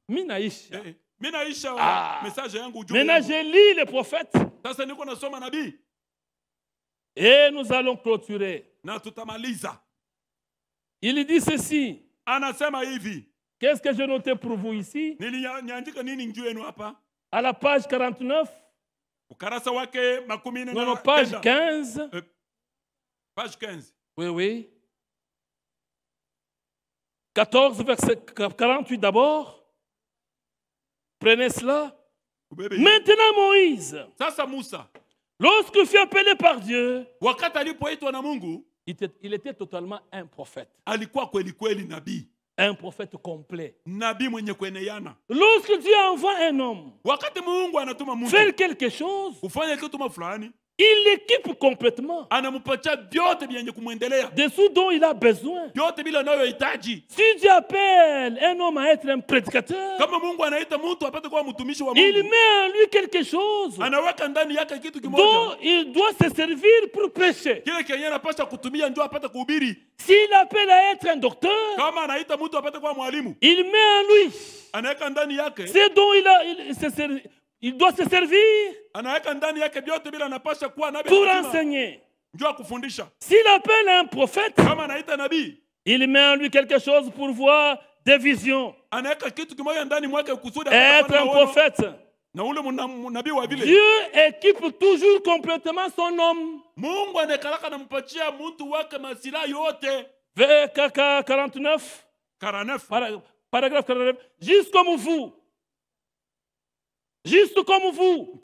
Minaisha. Maintenant, j'ai lu les prophètes. Et nous allons clôturer. Il dit ceci. Qu'est-ce que j'ai noté pour vous ici? À la page 49. Non, non, page 15. Page 15. Oui, oui. 14, verset 48 d'abord. Prenez cela. Maintenant, Moïse, lorsque fut appelé par Dieu, il était totalement un prophète. Un prophète complet. Lorsque Dieu envoie un homme faire quelque chose, il l'équipe complètement de ce dont il a besoin. Si Dieu appelle un homme à être un prédicateur, il met en lui quelque chose dont il doit se servir pour prêcher. S'il appelle à être un docteur, il met en lui ce dont il doit se servir pour enseigner. S'il appelle un prophète, il met en lui quelque chose pour voir des visions. Être un prophète. Dieu équipe toujours complètement son homme. Vers 49. Paragraphe 49. Juste comme vous. Juste comme vous.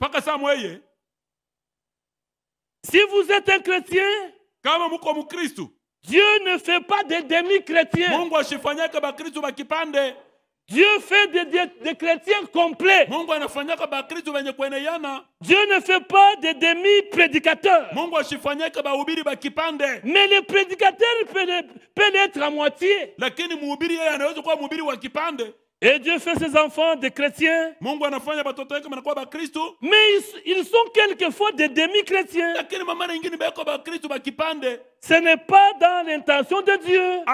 Si vous êtes un chrétien, Dieu ne fait pas des demi-chrétiens. Dieu fait des chrétiens complets. Dieu ne fait pas des demi-prédicateurs. Mais les prédicateurs peuvent être à moitié. Et Dieu fait ses enfants des chrétiens. Mais ils sont quelquefois des demi-chrétiens. Ce n'est pas dans l'intention de Dieu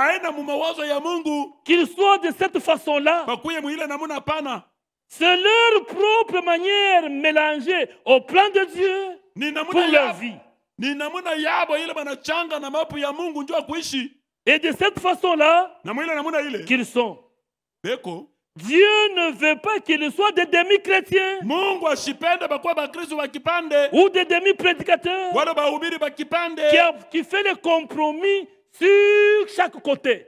qu'ils soient de cette façon-là. C'est leur propre manière mélangée au plan de Dieu pour leur vie. Et de cette façon-là qu'ils sont. Dieu ne veut pas qu'ils soient des demi-chrétiens ou des demi-prédicateurs qui fait le compromis sur chaque côté.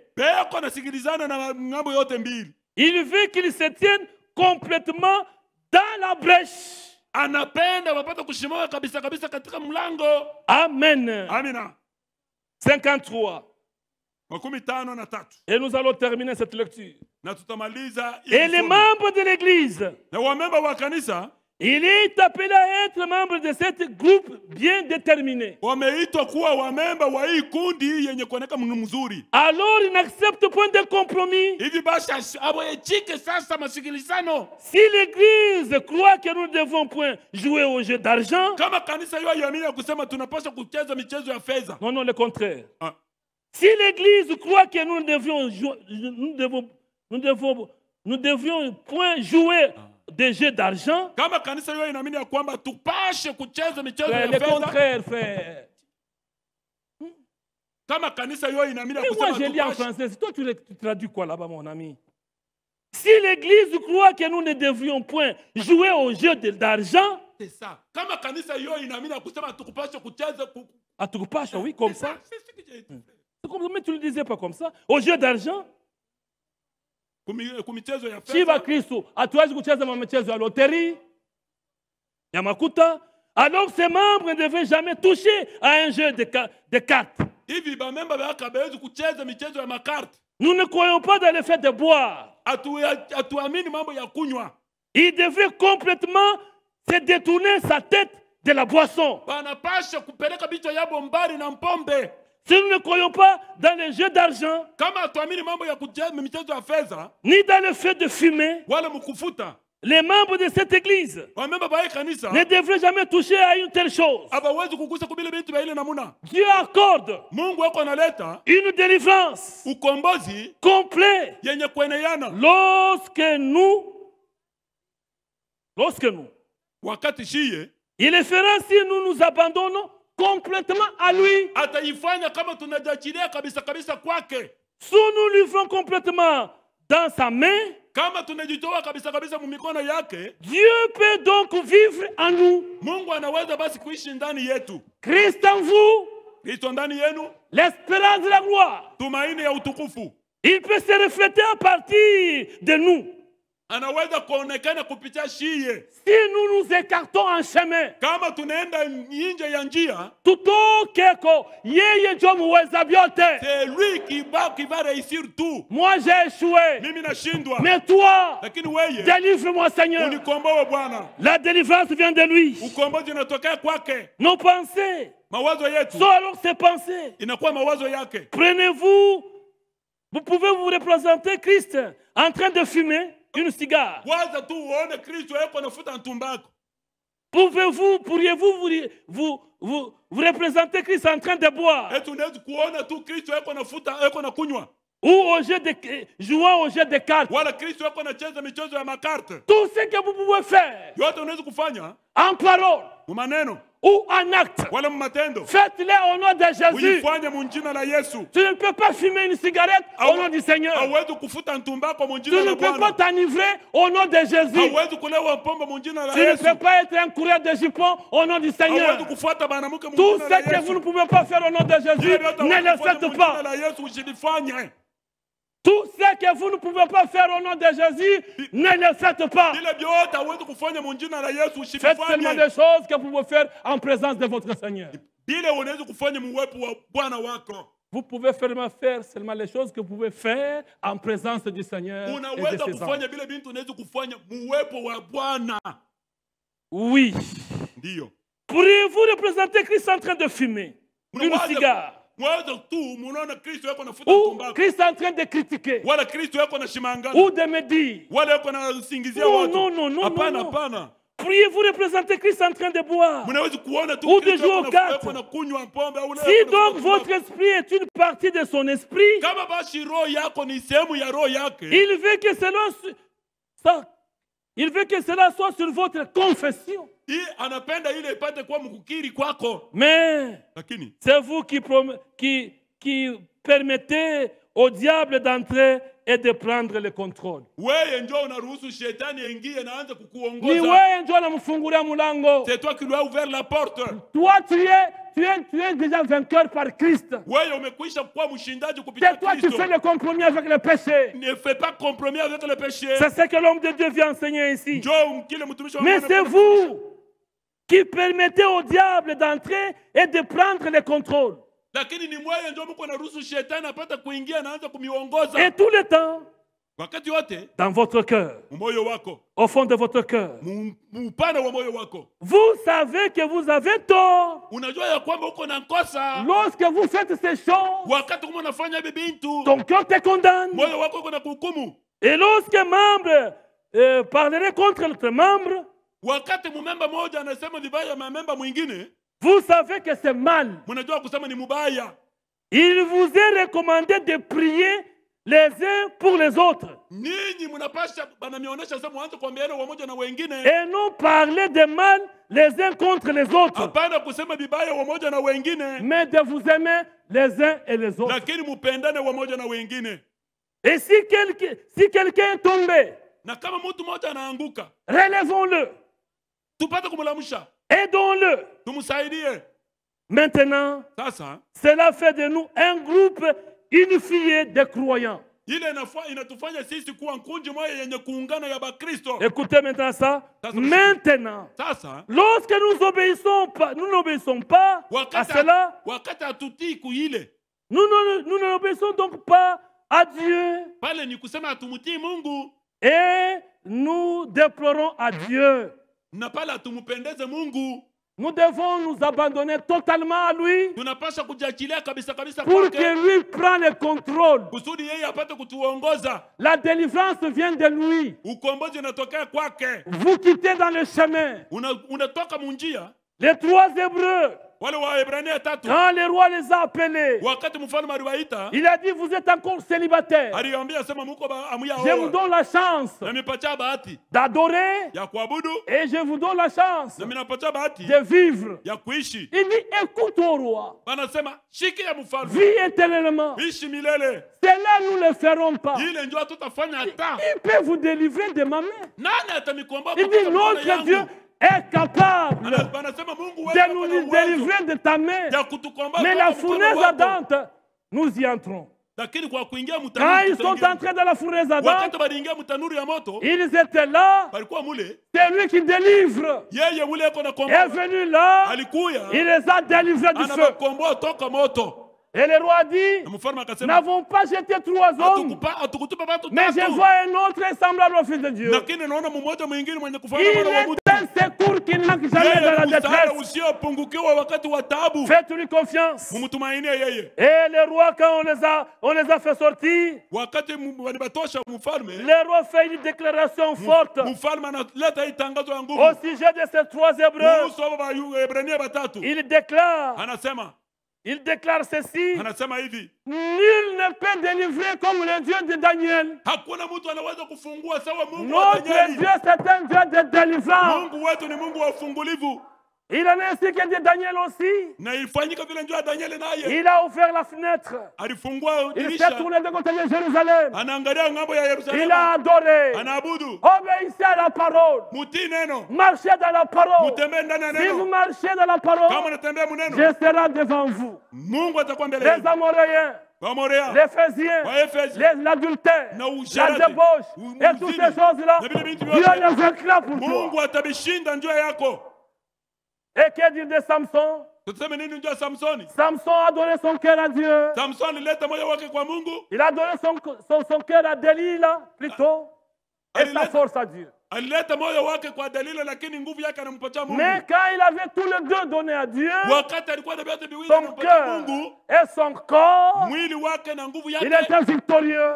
Il veut qu'ils se tiennent complètement dans la brèche. Amen. 53. Et nous allons terminer cette lecture. Na tutamaliza Et les membres de l'église, na wamemba wa kanisa, il est appelé à être membre de cette groupe bien déterminé. wameitwa kuwa wamemba wa hii kundi yenye kuoneka mzuri. Alors il n'accepte point de compromis. Hivi basi aboyechike sasa masikilizano. Si l'église croit que nous ne devons point jouer au jeu d'argent, Kama kanisa hiyo yamini kusema tunapaswa kucheza michezo ya fedha. non, non, le contraire. Ah. Si l'église croit que nous ne devions point jouer des jeux d'argent, Kama kanisa hiyo inaamini ya kwamba tupashe kucheza michezo ya le fedha. contraire, frère. Kama kanisa hiyo inaamini Mais kusema moi, je lis en tupashe. français. Toi, tu traduis quoi là-bas, mon ami? Si l'église croit que nous ne devrions point jouer au jeu d'argent, C'est ça. Kama kanisa hiyo inaamini kusema tukupashe kucheza à tout pas, oui, comme ça. C'est ce que j'ai dit. C'est comme ça, mais tu ne le disais pas comme ça. Au jeu d'argent, Kumichezo ya Shiva fedha. Kristo, hatuwezi kucheza michezo ya loterie, ya makuta. Alors ces membres ne devaient jamais toucher à un jeu de cartes. Hivi ba memba ba kabezi kucheza michezo ya makarte. Nous ne croyons pas dans le fait de boire. Atuamini mambo ya kunywa. Il devrait complètement se détourner sa tête de la boisson. Banapasha kupeleka bichwa yabo mbali na mpombe. Si nous ne croyons pas dans les jeux d'argent, Kama atuamini mambo ya kucheza michezo ya fedha, ni dans le fait de fumer, wala mkufuta. les membres de cette église Wamemba ba kanisa ne devraient jamais toucher à une telle chose. abawezi kugusa kubile bintu ba ile namuna. Dieu accorde Mungu wako analeta une délivrance ukombozi complète yenye kueneana lorsque nous, wakati shiye il le fera si nous nous abandonnons complètement à lui. ataifanya kama tunajachilia kabisa kabisa kwake. Si nous livrons complètement dans sa main, Kama tunajitoa kabisa kabisa mu mikono yake, Dieu peut donc vivre en nous. Mungu anaweza basi kuishi ndani yetu. Christ en vous, Kristo ndani yenu, l'espérance de la gloire. tumaini ya utukufu. Il peut se refléter à partir de nous. Anaweza kuonekana kupitia shiye. Si nous nous écartons en chemin, Kama tunaenda nje ya njia, tutokeko yeye ndio muweza vyote. c'est lui qui va réussir tout. Moi j'ai échoué, Mimi nashindwa. mais toi, Lakini wewe délivre-moi Seigneur. unikomboe Bwana. La délivrance vient de lui. Ukombozi unatokea kwake. Nos pensées Mawazo yetu sont alors ses pensées. inakuwa mawazo yake. Prenez-vous, vous pouvez vous représenter Christ en train de fumer une cigare. Waza tu uone Kristo yako anafuta ntumbako. Pourriez-vous vous représenter Christ en train de boire Eti unaweza kuona tu Kristo yako anafuta yako na kunywa. ou jouant au jeu de cartes. Wala Kristo yako anacheza michezo ya makarte. Tout ce que vous pouvez faire Yote unaweza kufanya en parole mu maneno ou en acte, wala mu matendo. faites-les au nom de Jésus. Uyifanye mu jina la Yesu. Tu ne peux pas fumer une cigarette au nom du Seigneur. Hauwezi kufuta ntumbako mu Tu jina ne la peux pas Bwana. t'enivrer au nom de Jésus. Hauwezi kulewa pombe mu jina la Tu ne Yesu. peux pas être un coureur de jupons au nom du Seigneur. Hauwezi kufuata banamuke mu Tout jina la ce que vous ne Yesu. pouvez pas faire au nom de Jésus, ne le faites pas. La Yesu usilifanye. Tout ce que vous ne pouvez pas faire au nom de Jésus, ne le faites pas. Ile vyote hauwezi kufanya mu jina la Yesu Faites seulement usilifanye. des choses que vous pouvez faire en présence de votre Seigneur. Bila unaweza kufanya mu uwepo wa Bwana wako. Vous pouvez faire seulement les choses que vous pouvez faire en présence du Seigneur et de Unaweza ses anges. kufanya bila bintu unaweza kufanya mu uwepo wa Bwana. Oui. Ndio. Pourriez-vous représenter Christ en train de fumer une cigare? Mwaza tu munaona Kristo yako anafuta Ou tumbako. Christ en train de critiquer? Wala Kristo yako anashimangana. Ou de me dire? Wala yako anasingizia Non, watu. non, non, non, Hapana, non. hapana. Pourriez-vous représenter Christ en train de boire? Mnaweza kuona tu Ou de Kristo jouer aux cartes. yako anakunywa pombe au Si donc votre esprit est une partie de son esprit, kama basi roho yako ni sehemu ya roho yake. il veut que cela soit sur votre confession. Hii anapenda ile ipate kwa mkukiri kwako. Mais Lakini c'est vous qui permettez au diable d'entrer et de prendre le contrôle. wewe ndio unaruhusu shetani aingie na aanze Ni kukuongoza. wewe ndio unamfungulia mlango. C'est toi qui lui as ouvert la porte. Toi tu es déjà vainqueur par Christ. Wewe umekwisha kuwa mshindaji kupitia C'est toi qui Kristo. fais le compromis avec le péché. Ne fais pas compromis avec le péché. C'est ce que l'homme de Dieu vient enseigner ici. Njoo kile mtumishi wa Mais Bwana c'est anafundisha. vous qui permettez au diable d'entrer et de prendre le contrôle. lakini ni mweye ndio mko naruhusu shetani apata kuingia na anza kumiongoza. Et tout le temps, wakati wote, dans votre cœur, moyo wako, au fond de votre cœur, mpana wa moyo wako, vous savez que vous avez tort. Unajua ya kwamba uko na kosa. Lorsque vous faites ces choses, wakati kama unafanya bintu, ton cœur te condamne. moyo wako uko na kuhukumu. Et lorsque membre parlerait contre l'autre membre, wakati mumemba moja anasema vibaya ya memba mwingine, vous savez que c'est mal. Mnajua kusema ni mubaya. Il vous est recommandé de prier les uns pour les autres. Ninyi mnapasha banamionyesha sema mwanzo kuambiana wamoja na wengine. Et non parler de mal les uns contre les autres. Hapana kusema vibaya wamoja na wengine. Mais de vous aimer les uns et les autres. Lakini mupendane wamoja na wengine. Et si quelqu'un est tombé, na kama mtu mmoja anaanguka, relevons-le. Tupate kumlamusha. Aidons-le. Tumsaidie. Maintenant, sasa, cela fait de nous un groupe unifié de croyants. Inatufanya sisi kuwa nkunji moja yenye kuungana ya Bakristo. Écoutez maintenant ça. Maintenant, sasa, lorsque nous n'obéissons pas à cela, wakati hatutii kuile, nous n'obéissons donc pas à Dieu. Pale ni kusema hatumutii Mungu. Et nous déplorons à Dieu. Na pale hatumupendeze Mungu. Nous devons nous abandonner totalement à lui tunapasha kujiachilia kabisa kabisa pour que lui prenne le contrôle. Kusudi yeye apate kutuongoza. La délivrance vient de lui. Ukombozi unatokea kwake. Vous quittez dans le chemin. Unatoka munjia. Les 3 Hébreux, quand le roi les a appelés, il a dit vous êtes encore célibataires. Je vous donne la chance d'adorer et je vous donne la chance de vivre. Il dit écoute au roi. Vis éternellement. Cela nous ne le ferons pas. Il peut vous délivrer de ma main. Il dit notre Dieu est capable de nous délivrer de ta main. Mais la fournaise ardente, nous y entrons. Quand ils sont entrés dans la fournaise ardente, ils étaient là. C'est lui qui délivre. Il est venu là. Il les a délivrés du feu. Et le roi dit, nous n'avons pas jeté 3 hommes, mais je vois un autre semblable au Fils de Dieu. Il est un secours qui ne manque jamais dans la détresse. Faites-lui confiance. Et le roi, quand on les a fait sortir, le roi fait une déclaration forte au sujet de ces 3 Hébreux. Il déclare ceci. Nul ne peut délivrer comme le Dieu de Daniel. Notre Dieu, c'est un Dieu de délivrance. Il en a ainsi que de Daniel aussi. Il a ouvert la fenêtre. Il s'est tourné de côté de Jérusalem. Il a adoré. Obéissez à la parole. Marchez dans la parole. Si vous marchez dans la parole, je serai devant vous. Les Amoréens, les Éphésiens, l'adultère, la débauche et toutes ces choses-là, Dieu les vaincra pour toi. Et que dire de Samson? Samson a donné son cœur à Dieu. Il a donné son cœur à Delilah plutôt. Et sa force à Dieu. Mais quand il avait tous les 2 donnés à Dieu, son cœur et son corps, il était victorieux.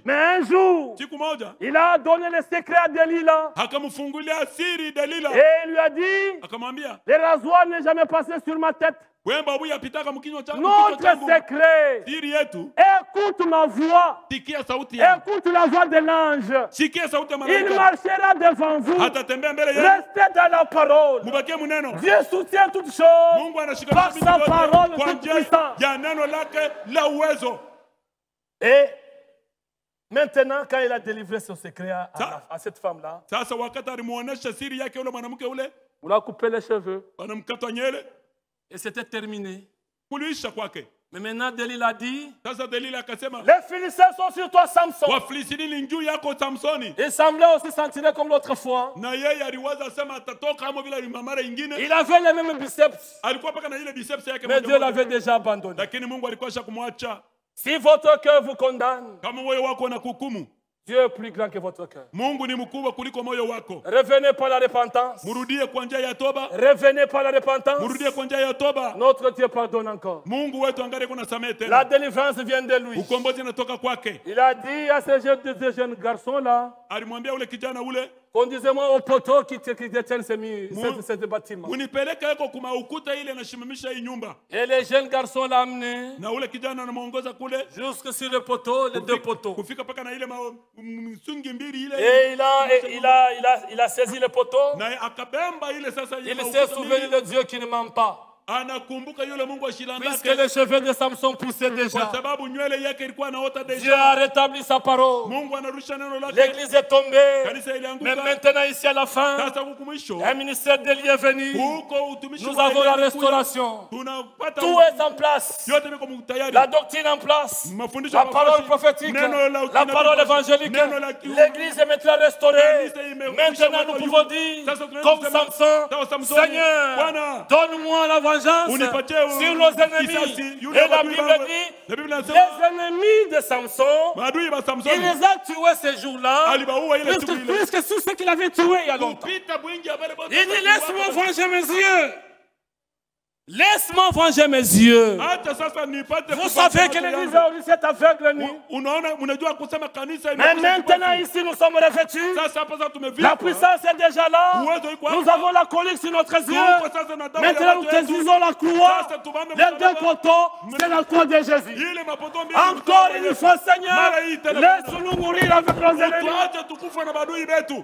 Mais un jour, il a donné le secret à Delilah. Et il lui a dit, le rasoir n'est jamais passé sur ma tête. Notre secret, écoute ma voix, écoute la voix de l'ange. Il marchera devant vous. Restez dans la parole. Dieu soutient toutes choses par sa parole toute puissante. Et maintenant, quand il a délivré son secret à cette femme-là, on a coupé les cheveux. Et c'était terminé. Mais maintenant, Delilah a dit, Sasa Delila akasema, les Philistins sont sur toi, Samson. Wafilistini ni juu yako Samsoni. Il semblait aussi sentir comme l'autre fois. Na yeye aliwaza sema atatoka kama vile mara nyingine. Il avait les mêmes biceps. Alikuwa paka na ile biceps yake. Mais Dieu l'avait déjà abandonné. Lakini Mungu alikuwa kumwacha. Si votre cœur vous condamne, Kama moyo wako unakuhukumu, Dieu est plus grand que votre cœur. Mungu ni mkubwa kuliko moyo wako. Revenez par la repentance. Murudie kwa njia ya toba. Revenez par la repentance. Murudie kwa njia ya toba. Notre Dieu pardonne encore. Mungu wetu angalie kuna samehe tena. La délivrance vient de lui. Ukombozi unatoka kwake. Il a dit à ces jeunes garçons là, Alimwambia ule kijana ule, conduisez-moi au poteau qui détient ce bâtiment. Unipeleke yako kuma ukuta ile inashimamisha hii nyumba. Et les jeunes garçons l'ont amené Na ule kijana anamuongoza kule jusque sur le poteau, les deux poteaux. Kufika paka na ile msungi mbili ile. Et il a saisi le poteau. Na akabemba ile sasa Il s'est souvenu de Dieu qui ne ment pas. Anakumbuka yule Mungu wa shilanda. Puisque les cheveux de Samson poussaient déjà. Kwa sababu nywele yake ilikuwa inaota deja. Dieu a rétabli sa parole. Mungu anarusha neno lake. L'église est tombée. Kanisa ilianguka. Mais maintenant ici à la fin, Sasa huku mwisho, un ministère d'Élie est venu. huko utumishi Nous wa avons la Elia restauration. tunapata Tout est en place. yote biko tayari. La doctrine en place. Mafundisho La ya parole mafundisho, prophétique. neno La parole évangélique. neno la kiungu. L'église est maintenant restaurée. Kanisa imekwisha Maintenant nous watu pouvons yu. dire, Sasa tunaweza comme kusema, Samson, sawa Samsoni, Seigneur, Bwana, donne-moi la vengeance unipatie sur nos ennemis. kisasi, yule Et la adui Bible wangu. dit, Na Biblia inasema, les ennemis de Samson, maadui wa il Samsoni les a tués ces jours-là, alibaua ile siku ile. plus que tous ceux qu'il avait tués il y a longtemps. Kupita mwingi ya wale wote Il dit, walikuwa laisse-moi venger mes yeux. Laisse-moi venger mes yeux. Acha sasa nipate Vous kupata savez que macho l'église yangu. est cette aveugle nuit. Unaona, unajua kusema kanisa Mais imekwisha maintenant kipofu. ici nous sommes revêtus. Sasa hapa sasa La tumevikwa. puissance est déjà là. Uwezo iko Nous hapa. avons la colique sur notre Tuko yeux. sasa na damu ya Maintenant nous watu wetu. déduisons la croix. Sasa tubambe Les deux msalaba. poteaux, c'est la croix de Jésus. Ile mapoto mbili Encore msalaba une Yesu. fois, Seigneur, Mara hii tena. laisse-nous mourir avec nos ennemis. Tuache tukufe na badui betu.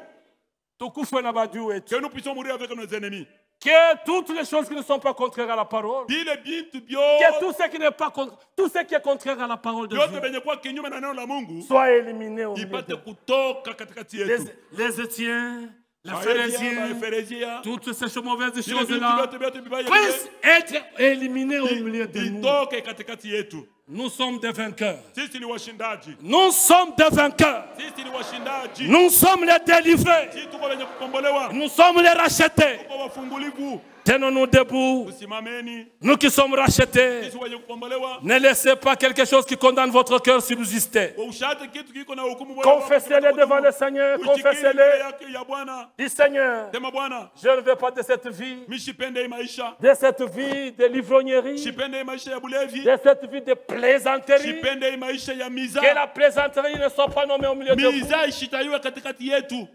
Tukufe na badui wetu. Que nous puissions mourir avec nos ennemis. Que toutes les choses qui ne sont pas contraires à la parole, Bile bintu bio. que tout ce qui n'est pas tout ce qui est contraire à la parole de Yote Dieu benye kwa kinyume na neno la Mungu. soit éliminé au milieu Ipate de kutoka katikati yetu. les Étiens, les Pharésiens, pharisiens, Eférésiens. toutes ces mauvaises Bile bintu choses-là byote byote bibaya. puissent être éliminés au milieu de nous. Itoke katikati yetu. Nous sommes des vainqueurs. Sisi ni washindaji. Nous sommes des vainqueurs. Sisi ni washindaji. Nous sommes les délivrés. Sisi tuko wenye kukombolewa. Nous sommes les rachetés. Tuko wafungulivu. Tenons-nous debout. Tusimameni. Nous qui sommes rachetés. Sisi wenye kukombolewa. Ne laissez pas quelque chose qui condamne votre cœur subsister. Ushate kitu kiko na hukumu bwana. Confessez-les devant le Seigneur. Confessez-les. Ya Bwana. Dis Seigneur, Sema Bwana. je ne veux pas de cette vie, Mishipende hii maisha. de cette vie de l'ivrognerie, Shipende hii maisha ya bulevi. de cette vie de plaisanterie. Shipende hii maisha ya miza. Que la plaisanterie ne soit pas nommée au milieu de vous. Miza ishitaywe katikati yetu.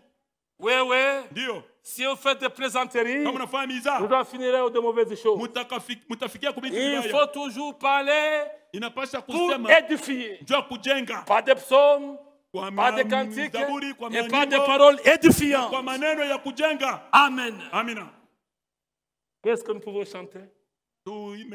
Oui, oui. Ndio. Si vous faites des plaisanteries, Kama unafanya miza, vous en finirez de mauvaises choses. mutafikia kubitu Il vibaya. faut toujours parler Inapasha pour kusema édifier. njoo kujenga. Pas de psaumes, Kwa pas de cantiques, zaburi, kwa et pas de nyimbo, paroles édifiantes. kwa maneno ya kujenga. Amen. Amina. Qu'est-ce que nous pouvons chanter? Tuime